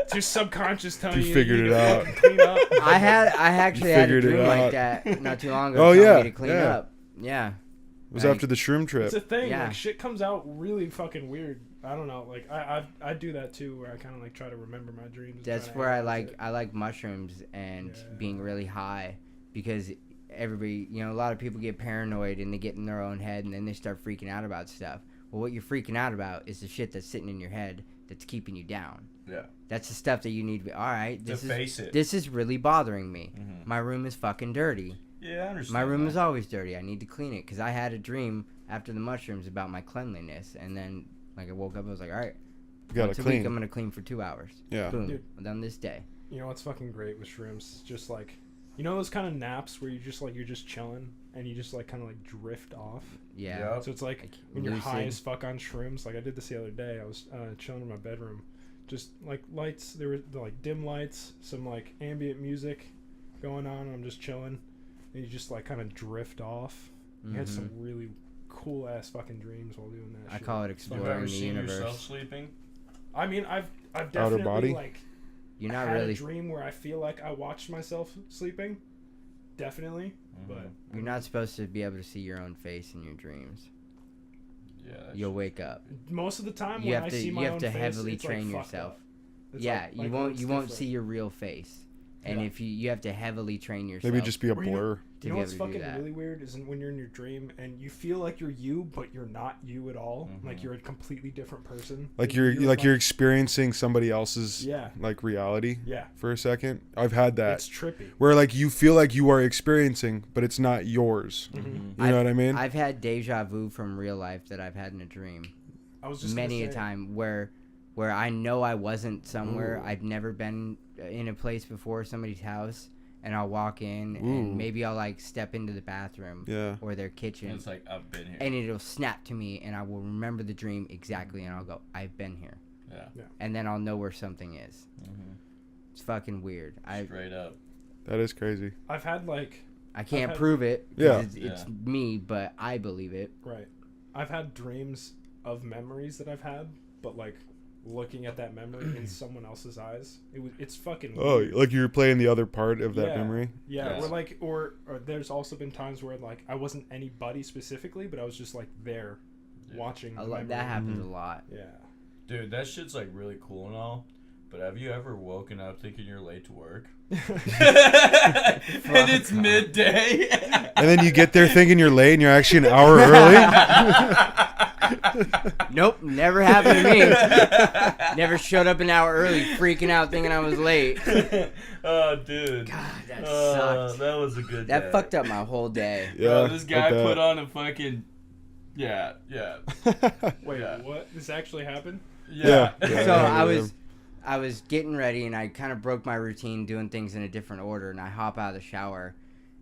It's your subconscious telling You you. figured need it to out. fucking Clean up. I actually had a figured it dream like out. that not too long ago. Oh, telling yeah, me to clean yeah. up. Yeah. It was Like, after the shroom trip. It's a thing. Yeah. Like shit comes out really fucking weird. I don't know. Like I do that too, where I kind of like try to remember my dreams. and That's try to where I analyze like it. I like mushrooms and Yeah. being really high, because everybody, a lot of people get paranoid and they get in their own head and then they start freaking out about stuff. Well, what you're freaking out about is the shit that's sitting in your head that's keeping you down. Yeah. That's the stuff that you need to be. All right, To face it. This is really bothering me. Mhm. My room is fucking dirty. Yeah, I understand. My room that. is always dirty. I need to clean it because I had a dream after the mushrooms about my cleanliness, and then like I woke up, I was like, all right, You gotta once a week clean. I'm gonna clean for 2 hours. Yeah. Boom, Dude. I'm done this day. You know what's fucking great with shrooms? Just like, those kind of naps where you're just chilling and you just like kind of like drift off. Yeah. Yep. So it's like Like when you're high lucid. as fuck on shrooms. Like I did this the other day. I was chilling in my bedroom, just like lights. There were like dim lights, some like ambient music going on. And I'm just chilling, and you just like kind of drift off. You had some really cool ass fucking dreams while doing that. I shit. call it It's Have fucking- you exploring ever the seen yourself universe. sleeping? I mean, I've Outer definitely body? like You're not had really. a dream where I feel like I watched myself sleeping. Definitely, but You're not supposed to be able to see your own face in your dreams. Yeah. that's- You'll wake up. most of the time You when have I to. see You my have own to face, heavily it's, like, train fucked yourself. up. It's Yeah, like- you like, won't. it's You won't different. see your real face, and Yeah. if you have to heavily train yourself. Maybe just be a Or you know- blur. to You know be what's able to do fucking that. really weird is when you're in your dream and you feel like you're you, but you're not you at all. Mhm. Like you're a completely different person. Like you're experiencing somebody else's Yeah. like reality Yeah. for a second. I've had that. It's trippy. Where like you feel like you are experiencing, but it's not yours. Mm-hmm. You know what I mean? I've had deja vu from real life that I've had in a dream. I was just Many gonna a say, time where I know I wasn't somewhere. Ooh. I've never been in a place before, somebody's house, and I'll walk in Ooh. and maybe I'll like step into the bathroom Yeah. or their kitchen, It's like, I've been here. and it'll snap to me, and I will remember the dream exactly, and I'll go, I've been here, Yeah. and then I'll know where something is. Mhm. It's fucking weird. Straight up. That is crazy. I've had like I can't had- prove it. 'Cause Yeah. it's Yeah. me, but I believe it. right. I've had dreams of memories that I've had, but like looking at that memory in someone else's eyes, it's fucking. Oh, weird. like you're playing the other part of that Yeah. memory. Yeah, Yes. or like, or there's also been times where like I wasn't anybody specifically, but I was just like there, Yeah. watching. A the lot, that memory. happens Mhm. a lot. Yeah. Dude, that shit's like really cool and all. But have you ever woken up thinking you're late to work? and it's midday. And then you get there thinking you're late and you're actually an hour early. Nope, never happened to me. Never showed up an hour early, freaking out, thinking I was late. Oh, dude. God, that Oh, sucked. that was a good That day. fucked up my whole day. Bro, Yeah. this guy put on a fucking... Yeah. Wait, Yeah. what? This actually happened? Yeah. So Yeah. I was getting ready, and I kind of broke my routine doing things in a different order, and I hop out of the shower,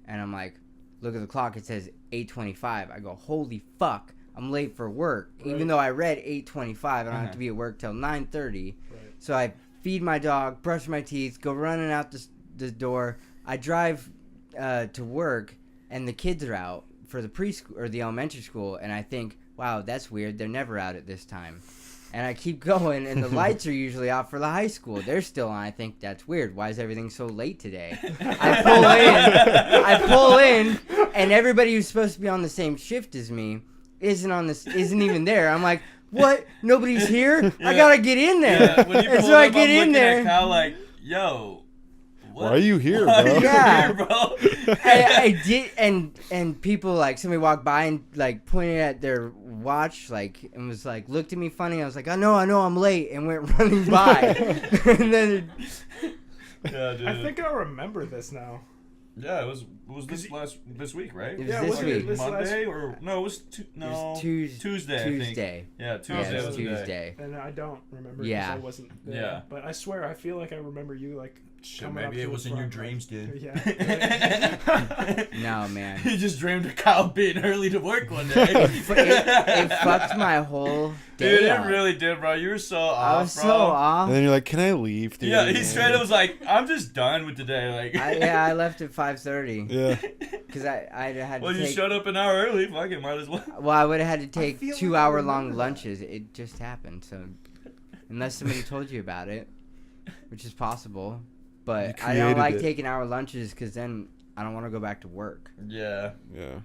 and I'm like, look at the clock, it says 8:25. I go, holy fuck, I'm late for work. Right. Even though I read 8:25, I don't have to be at work till 9:30. Right. So I feed my dog, brush my teeth, go running out the door. I drive to work, and the kids are out for the preschool or the elementary school, and I think, wow, that's weird. They're never out at this time. And I keep going, and the lights are usually out for the high school. They're still on. I think that's weird. Why is everything so late today? I pull in, and everybody who's supposed to be on the same shift as me isn't even there. I'm like, what? Nobody's here? I gotta get in there. Yeah, when you And pull so I up, get I'm in looking there. at Kyle like, yo. What? Why are you here, Why bro? are you Yeah. here, bro? I did, and people like somebody walked by and like pointed at their watch like and was like looked at me funny. I was like, I know, I'm late, and went running by. And then Yeah, dude. I think I remember this now. Yeah, it was this week, right? It was Yeah, this wasn't it week. this Monday or no? It was Tuesday. I think. Tuesday. Yeah, Tuesday Yeah, it was was the day. Tuesday. And I don't remember Yeah. because I wasn't there. Yeah. But I swear, I feel like I remember you like Shit, coming up maybe to it the was in your front, dreams, like- dude. Yeah. No, man. You just dreamed of Kyle being early to work one day. It fucked my whole day Dude, up. it really did, bro. You were so off, I was bro. so off. And then you're like, can I leave? Dude? Yeah, he straight up was like, I'm just done with the day. Like, I left at 5:30 Yeah. because I had well, to you take. showed up an hour early. Fuck it, might as well. Well, I would have had to take feel like I 2-hour long remember that. lunches. It just happened. So, unless somebody told you about it, which is possible, but You I don't created like it. taking hour lunches because then I don't want to go back to work. Yeah. Yeah.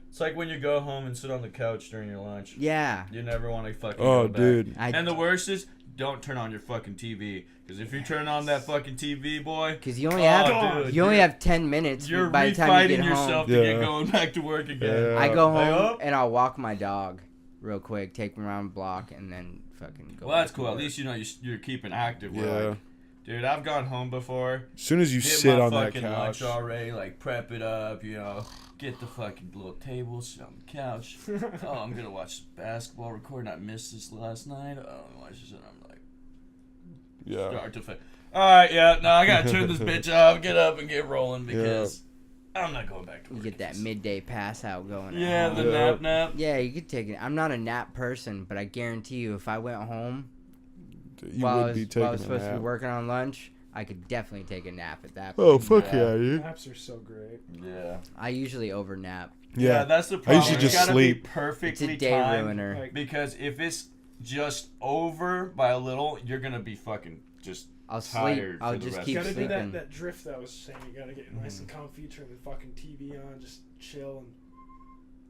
It's like when you go home and sit on the couch during your lunch. Yeah, You never want to fucking Oh, go back. dude. And the worst is, don't turn on your fucking TV. Because if you turn on that fucking TV, boy, because you only oh, have dude, you only you're- have 10 minutes you're by the time you refighting get yourself home. to Yeah. get going back to work again. Yeah. I go Hey, home up. and I'll walk my dog real quick, take him around the block, and then fucking go. Well, that's back to cool. At work. least you know you're keeping active. Where, Yeah. like, dude, I've gone home before. As soon as you Get sit my on that fucking couch. lunch already, like prep it up, get the fucking little table, sit on the couch. Oh, I'm gonna watch basketball recording. I missed this last night. Oh, I'm watching this, and I'm like, Yeah. start to fit. All right, yeah, no, I gotta turn this bitch off, get up and get rolling because I'm not going back to You work. get that midday pass out going. at Yeah, home. the Yeah. nap. Yeah, you could take it. I'm not a nap person, but I guarantee you, if I went home You while I would be was, while I taking was a supposed to nap. be working on lunch, I could definitely take a nap at that Oh, point. fuck Yeah. yeah, dude. Naps are so great. Yeah. I usually overnap. Yeah, that's the problem. usually It's just gotta sleep. be It's perfectly a day timed. ruiner. Like, Because if it's just over by a little, you're gonna be fucking just I'll tired sleep. for I'll the just rest keep you gotta sleeping. do that drift that I was saying. You gotta get nice and comfy, turn the fucking TV on, just chill and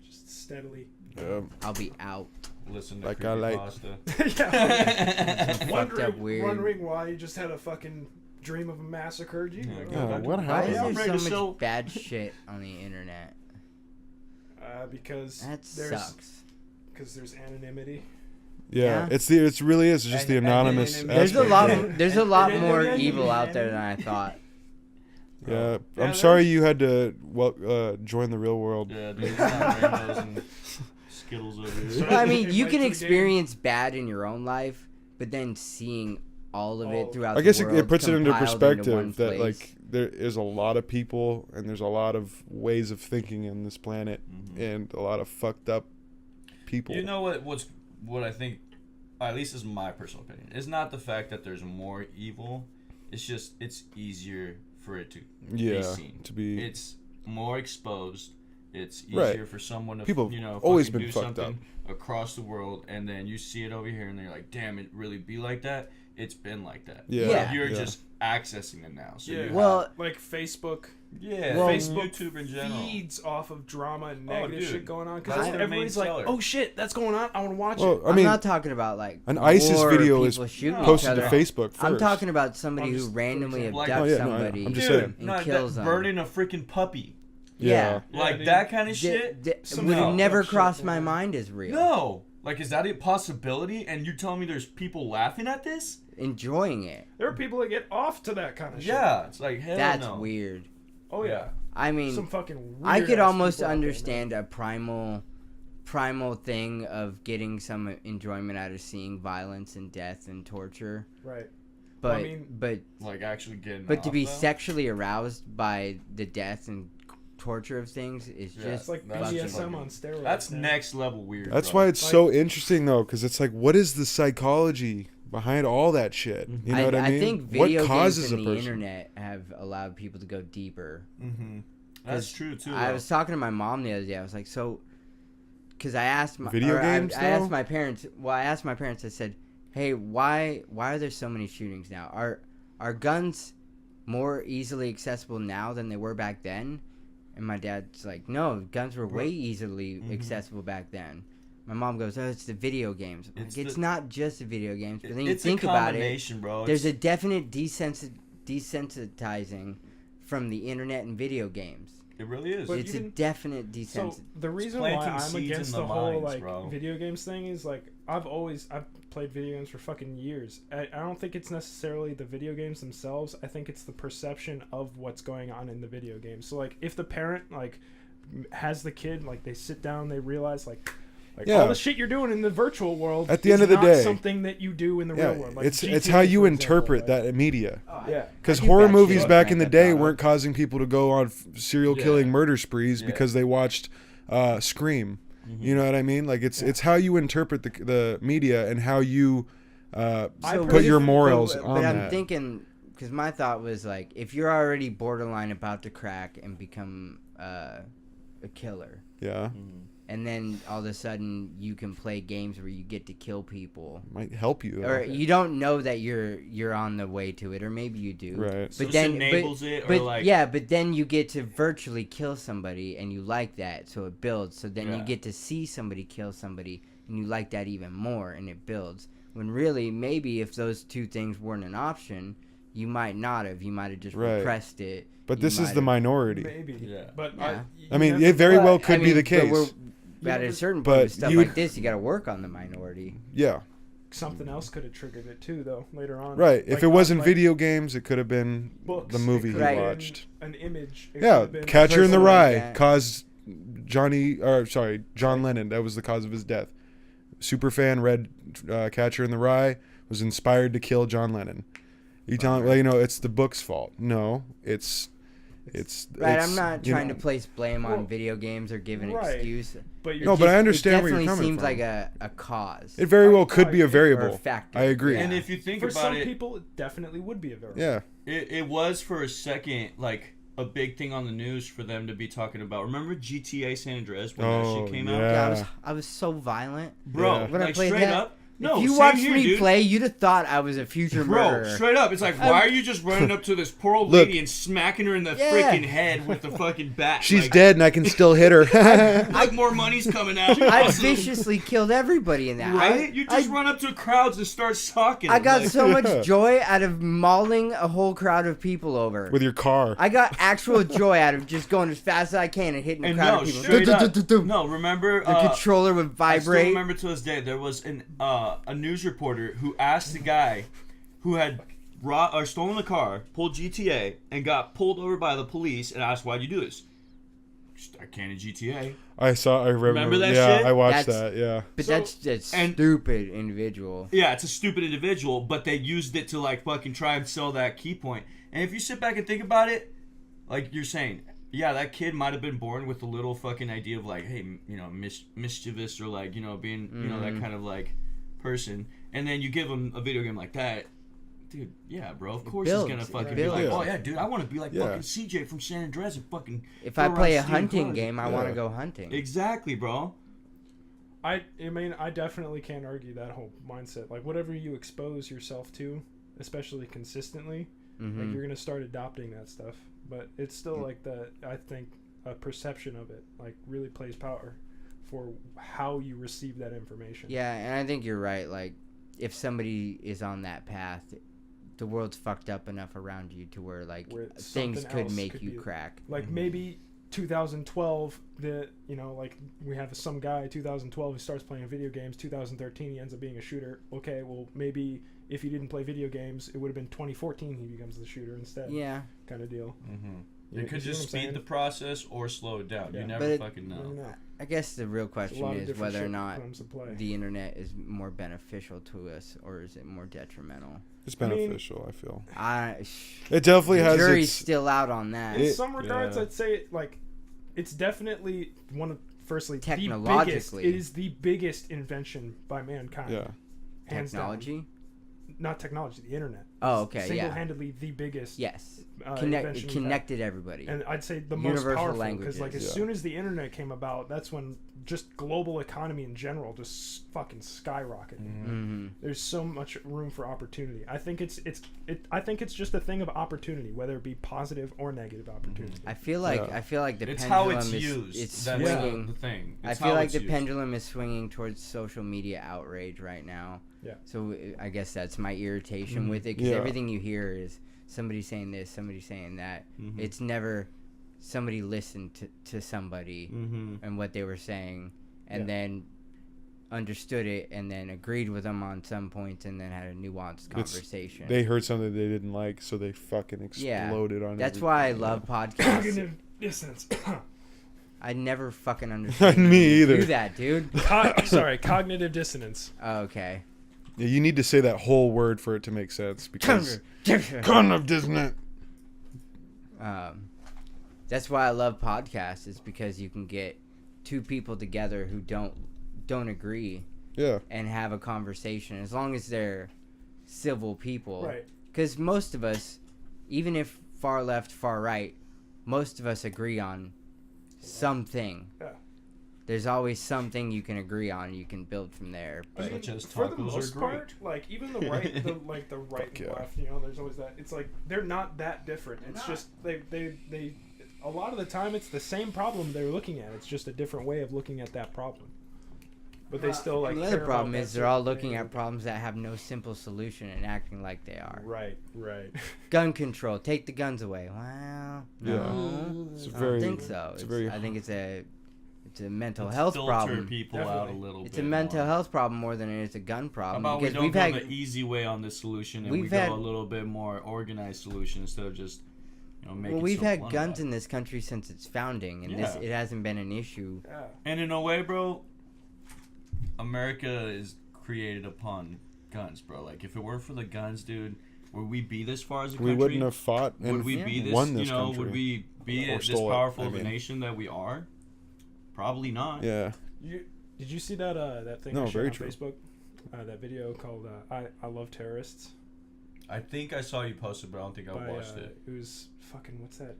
just steadily. Yeah. I'll be out. listen to Like I like- creepypasta. Yeah. Fucked up weird. Wondering why you just had a fucking dream of a massacre. Gee, Yeah, go yeah, back to what work. Why happened? is Yeah, there afraid to so show- much bad shit on the internet? Because That there's sucks. because there's anonymity. Yeah. Yeah. It really is just the And- anonymous. and- There's a aspect lot. of it. There's a lot And- more and- evil out there than I thought. Yeah. Yeah, I'm sorry you had to join the real world. Yeah, dude, it's not rainbows and Skittles over here. Well, I mean, you Invite can to the experience bad in your own life, but then seeing all of it throughout I guess the it world puts it into compiled one perspective that place. like there is a lot of people and there's a lot of ways of thinking in this planet Mhm. and a lot of fucked up people. You know what I think, at least is my personal opinion, is not the fact that there's more evil. It's just it's easier for it to be yeah, seen. to be It's more exposed. It's easier Right. for someone to People you know always fucking been do fucked something across the world, and then you see it over here, and they're like, "Damn, it really be like that." It's been like that. Yeah. Yeah. You're yeah. just accessing it now. So Yeah. you well, Like Facebook, yeah, well, Facebook, YouTube in general. feeds off of drama and Oh, negative dude. shit going on That's because their main everybody's like, seller. "Oh shit, that's going on. I want to watch Well, it." I I'm mean, not talking about like an ISIS war, video is people shooting posted each to other. Facebook first. I'm talking about somebody I'm who just- randomly like- abducts Oh, yeah, no, somebody I'm just Dude, saying. and no, kills that them. burning a freaking puppy. Yeah. Yeah. Like dude. that kind of D- shit. d- Some would have fucked never up shit, crossed my man. mind as real. No. Like, is that a possibility? And you tell me there's people laughing at this? Enjoying it. There are people that get off to that kind of shit. Yeah. It's like, hell That's no. weird. Oh yeah. I mean, Some fucking. I could weird-ass almost people out there, man. understand a primal thing of getting some enjoyment out of seeing violence and death and torture. Right. But I mean- but Like, actually getting but to off, be though? sexually aroused by the death and torture of things is Yeah, just It's like That's BDSM on steroids. That's man. next level weird. That's bro. why it's so interesting though, because it's like, what is the psychology behind all that shit? You know what I mean? I think what video causes games and a the person? internet have allowed people to go deeper. Mm-hmm. That's true too. I though. was talking to my mom the other day. I was like, so, because I asked my Video games, I asked though? my parents. Well, I asked my parents. I said, "Hey, why are there so many shootings now? Are guns more easily accessible now than they were back then?" And my dad's like, "No, guns were way easily accessible back then." My mom goes, "Oh, it's the video games." I'm like, it's not just the video games, but then you It's think a about it. combination, bro. There's a definite desensitizing from the internet and video games. It really is. But It's you a can- definite So desensitizing. the reason planting why I'm seeds in against the the whole minds, like bro. video games thing is like I've played video games for fucking years. I don't think it's necessarily the video games themselves. I think it's the perception of what's going on in the video game. So like if the parent like has the kid, like they sit down, they realize like Yeah. all the shit you're doing in the virtual world At the is end of the not day. something that you do in the Yeah, real world. Like it's GTA, how you for example, interpret like- that media. Yeah. Because I do horror that movies shit. back in the Back day up. weren't causing people to go on serial killing murder sprees Yeah. because they watched Scream. Mm-hmm. You know what I mean? Like it's how you interpret the media and how you put personally- your morals but on I'm that. thinking, because my thought was like, if you're already borderline about to crack and become a killer, Yeah, and then all of a sudden you can play games where you get to kill people, might help you. or you don't know that you're on the way to it, or maybe you do. Right. So But this then enables it, or but like yeah, but then you get to virtually kill somebody, and you like that, so it builds. So then you Yeah. get to see somebody kill somebody, and you like that even more, and it builds. When really, maybe if those two things weren't an option, you might not have. You might have just Right. repressed it. But You this is might the have- minority. Maybe. Yeah. But Yeah. I mean, it very well could be the but case. At a certain But point with stuff you like would- this, you got to work on the minority. Yeah, something else could have triggered it too, though. Later on. right. Like, If it not wasn't like video games, it could have been books, the movie it he could have been watched. An image. It Yeah, could have been- Catcher in the person like Rye that. caused John Lennon. That was the cause of his death. Superfan read Catcher in the Rye, was inspired to kill John Lennon. You telling, well, it's the book's fault? No, it's Right, it's, I'm not you trying know, to place blame on Well, video games or give an right. excuse. But you're No, It but I just- understand where it you're definitely coming seems from. like a cause. It very well could be a or a variable. factor. I agree. Yeah. And if you think for about some it, people, it definitely would be a variable. Yeah, it was for a second like a big thing on the news for them to be talking about. Remember GTA San Andreas when that Oh, shit came yeah. out? Yeah, I was so violent. Bro, Yeah. When I like played straight that- up. No, if you same watched here, me dude. play, you'd have thought I was a future Bro, murderer. straight up, it's like, why are you just running up to this poor old Look. lady and smacking her in the Yeah. freaking head with the fucking bat? she's like, dead and I can still hit her. Like more money's coming out. I Also, viciously killed everybody in that. right? You just run up to crowds and start stalking. I got like, so much joy out of mauling a whole crowd of people over. With your car. I got actual joy out of just going as fast as I can and hitting a And crowd no, of people. straight up. The No, remember? controller would I still vibrate. remember to this day there was a news reporter who asked the guy who had stolen a car, pulled GTA, and got pulled over by the police and asked, "Why'd you do this?" I can't in GTA. I remember that yeah, shit? I watched That's- that. Yeah. But So- that's just and- stupid individual. Yeah, it's a stupid individual, but they used it to like fucking try and sell that key point. And if you sit back and think about it, like you're saying, yeah, that kid might have been born with a little fucking idea of like, hey, mischievous or like, being, that kind of like person. And then you give him a video game like that, dude. Yeah, bro. Of course builds, he's gonna it fucking be like, builds. oh yeah, dude, I want to be like Yeah. fucking CJ from San Andreas and fucking. If go I around play a stealing hunting cars. game, I want to Yeah. go hunting. Exactly, bro. I mean, I definitely can't argue that whole mindset. Like, whatever you expose yourself to, especially consistently, Mm-hmm. like you're gonna start adopting that stuff. But it's still like I think a perception of it like really plays power for how you receive that information. Yeah, and I think you're right. Like, if somebody is on that path, the world's fucked up enough around you to where like Where things something could else make could you be- crack. Like maybe 2012, like we have some guy 2012 who starts playing video games. 2013 he ends up being a shooter. Okay, well maybe if he didn't play video games, it would have been 2014 he becomes the shooter instead. Yeah, Kind of deal. You could see what just I'm speed saying? the process or slow it down. Yeah. You But never it- fucking know. Never know. I guess the real There's a question lot of is different whether or shit not comes to play. the internet is more beneficial to us or is it more detrimental. It's I mean- beneficial, I feel. I It definitely the has jury's its still out on that. In It- some regards, yeah. I'd say like it's definitely one of firstly the biggest. Technologically. It is the biggest invention by mankind. Yeah. Hands Technology? down. Not technology, the internet. Oh, okay, yeah. Single-handedly the biggest. Yes. Invention It we've had. connected everybody. And I'd say the Universal most powerful, languages. because like as Yeah. soon as the internet came about, that's when just global economy in general just fucking skyrocketed. Mm-hmm. There's so much room for opportunity. I think it's just a thing of opportunity, whether it be positive or negative opportunity. I feel like the It's pendulum how it's is used. it's That's swinging. the thing. I It's feel how like it's the used. pendulum is swinging towards social media outrage right now. Yeah. So I guess that's my irritation with it, because Yeah. everything you hear is somebody saying this, somebody saying that. Mhm. It's never somebody listened to somebody Mhm. and what they were saying, and Yeah. then understood it, and then agreed with them on some points, and then had a nuanced conversation. They heard something they didn't like, so they fucking exploded on. That's why I love podcasts. Cognitive dissonance. I never fucking understood. Me you either. Do that, dude. Sorry, cognitive dissonance. Okay. Yeah, you need to say that whole word for it to make sense, because cognitive dissonance. That's why I love podcasts, is because you can get two people together who don't agree Yeah. and have a conversation, as long as they're civil people. Right. Because most of us, even if far left, far right, most of us agree on something. Yeah. There's always something you can agree on. You can build from there. I Such mean, as for the tacos are most great. part, like even the right, the right Fuck and yeah. left, there's always that. It's like they're not that different. It's just they a lot of the time it's the same problem they're looking at. It's just a different way of looking at that problem. But they still like. The care other about problem that is they're all certain looking thing. at problems that have no simple solution and acting like they are. Right. Gun control. Take the guns away. Well, no. Yeah. It's I very. don't think so. It's very. I think it's a mental Let's health filter problem. people out a Definitely. little It's bit a mental more. health problem more than it is a gun How problem. about we because don't we've go had the easy way on this solution, and we've we go had- a little bit more organized solution instead of just making well, we've so had fun guns about it. in this country since its founding, and Yeah. it hasn't been an issue. Yeah. And in a way, bro, America is created upon guns, bro. Like, if it weren't for the guns, dude, would we be this far as a country? We wouldn't have fought and Would we be this, won this country. would we be Or this stole it, powerful I of a mean. nation that we are? Probably not. Yeah. Did you see that that thing No, I shared very on true. Facebook? That video called "I Love Terrorists." I think I saw you post it, but I don't think I by, watched it. It was fucking what's that?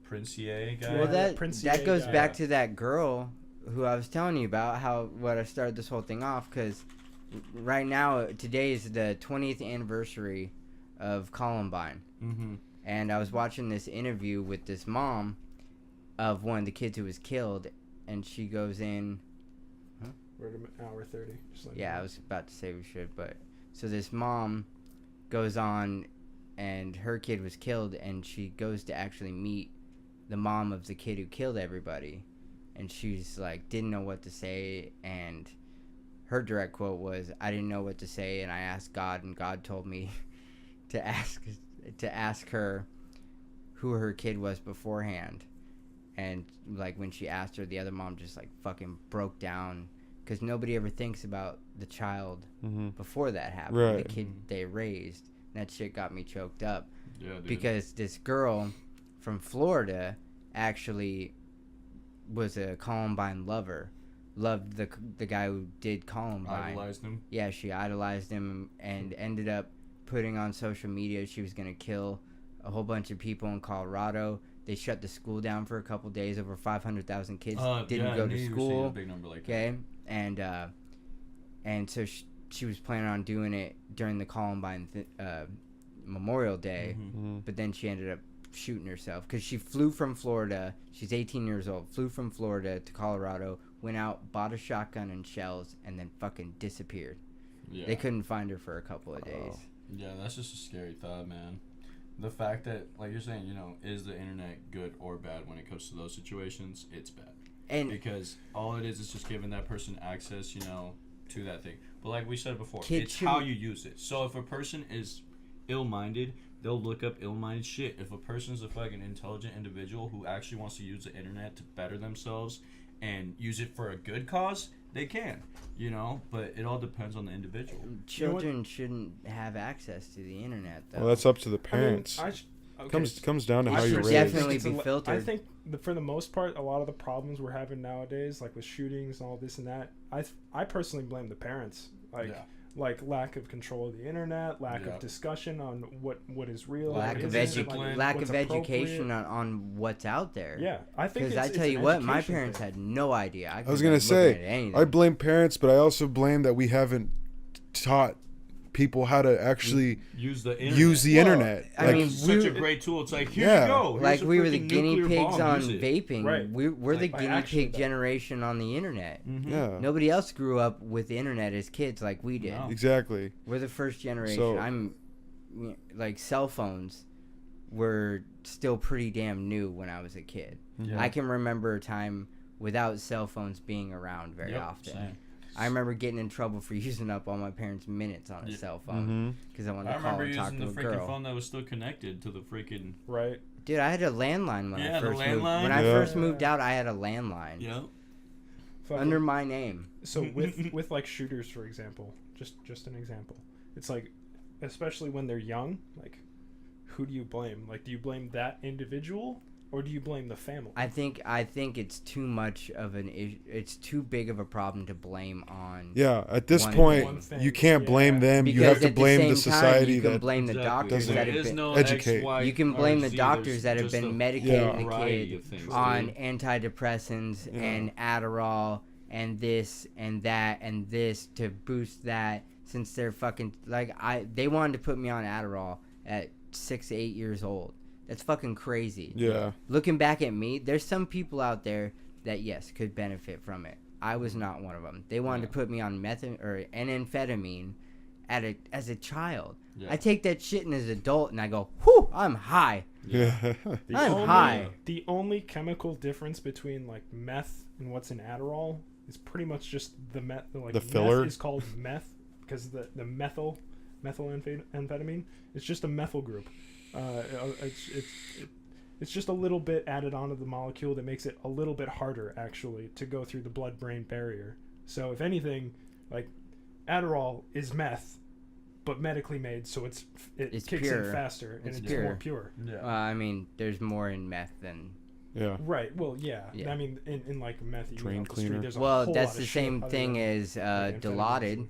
Princier guy? Well, that Princier goes guy. back to that girl who I was telling you about. What I started this whole thing off, because right now today is the 20th anniversary of Columbine, Mm-hmm. and I was watching this interview with this mom of one of the kids who was killed, and she goes in. We're at an hour 30. Just like Yeah, I was about to say we should, but so this mom goes on, and her kid was killed, and she goes to actually meet the mom of the kid who killed everybody, and she's like didn't know what to say, and her direct quote was, "I didn't know what to say, and I asked God, and God told me to ask her who her kid was beforehand." And like when she asked her, the other mom just like fucking broke down, because nobody ever thinks about the child Mm-hmm. before that happened, Right. the kid they raised. And that shit got me choked up, Yeah, dude. because this girl from Florida actually was a Columbine lover, loved the guy who did Columbine. idolized him. Yeah, she idolized him and ended up putting on social media she was going to kill a whole bunch of people in Colorado. They shut the school down for a couple days. Over 500,000 kids didn't yeah, go I to knew you were seeing school. a big number like Okay, and so she was planning on doing it during the Columbine Memorial Day, Mhm. Mm-hmm. but then she ended up shooting herself because she flew from Florida. She's 18 years old. Flew from Florida to Colorado. Went out, bought a shotgun and shells, and then fucking disappeared. Yeah. They couldn't find her for a couple of days. Yeah, that's just a scary thought, man. The fact that, like you're saying, is the internet good or bad when it comes to those situations? It's bad. And Because all it is just giving that person access, to that thing. But like we said before, Kids it's how shouldn't- you use it. So if a person is ill-minded, they'll look up ill-minded shit. If a person's a fucking intelligent individual who actually wants to use the internet to better themselves and use it for a good cause, they can, but it all depends on the individual. children shouldn't have access to the internet, though. Well, that's up to the I mean, parents. Comes down to how I you're personally raised. Definitely think it's be filtered. I think for the most part, a lot of the problems we're having nowadays, like with shootings and all this and that, I personally blame the parents. Like lack of control of the internet, lack of discussion on what is real, lack of education on what's out there. Yeah, I think because I tell you what, my parents had no idea. I was gonna say I blame parents, but I also blame that we haven't taught people how to actually use the internet. I mean, such a great tool. It's like, here you go. Here's like a we were the freaking guinea nuclear pigs bomb. on Use it. vaping. Right. We're the guinea pig generation on the internet. Mm-hmm. Yeah. Nobody else grew up with the internet as kids like we did. No. Exactly. We're the first generation. So, like cell phones were still pretty damn new when I was a kid. Yeah. I can remember a time without cell phones being around very often. Same. I remember getting in trouble for using up all my parents' minutes on a cell phone because I wanted to call and talk to a girl. I remember using the freaking phone that was still connected to the freaking. Right. Dude, I had a landline when I first moved. When I first moved out, I had a landline. Yeah. Under my name. So with like shooters, for example, just an example, it's like, especially when they're young, like, who do you blame? Like, do you blame that individual? Or do you blame the family? I think it's too much of an issue. It's too big of a problem to blame on. Yeah, at this point, you can't blame them. Because you have to at blame the the same society time, you can that blame the doctors that have been educate. You can blame the doctors that have been medicating the kid on antidepressants and Adderall and this and that and this to boost that. Since they're fucking they wanted to put me on Adderall at 6 to 8 years old. That's fucking crazy. Yeah. Looking back at me, there's some people out there that, yes, could benefit from it. I was not one of them. They wanted to put me on amphetamine as a child. Yeah. I take that shit as an adult and I go, whew, I'm high. Yeah. high. The only chemical difference between like meth and what's in Adderall is pretty much just the meth. Like the filler is called meth because the methylamphetamine is just a methyl group. It's just a little bit added onto the molecule that makes it a little bit harder actually to go through the blood-brain barrier. So if anything, like Adderall is meth, but medically made, so it kicks pure. in faster and it's pure. more pure. Yeah. I mean, there's more in meth than. Yeah. Right. Well, yeah. I mean, in like meth, you Drain off the street, cleaner. there's a Well, whole that's lot the of same shit thing as Dilaudid.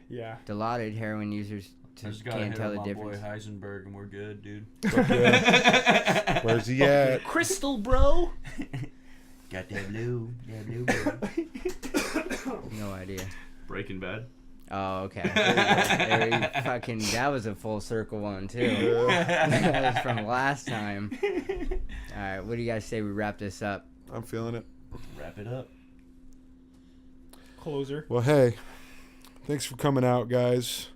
Yeah. Dilaudid heroin users can't tell the difference. Boy Heisenberg, and we're good, dude. Yeah. Where's he at? Crystal, bro. Got that blue. No idea. Breaking Bad. Oh, okay. That was a full circle one too. That was from last time. All right, what do you guys say we wrap this up? I'm feeling it. Wrap it up. Closer. Well, hey, thanks for coming out, guys.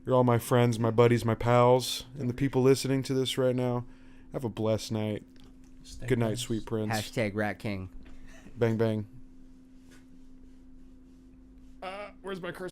You're all my friends, my buddies, my pals, and the people listening to this right now. Have a blessed night. Good night, sweet prince. Hashtag Rat King. Bang, bang. Where's my cursor?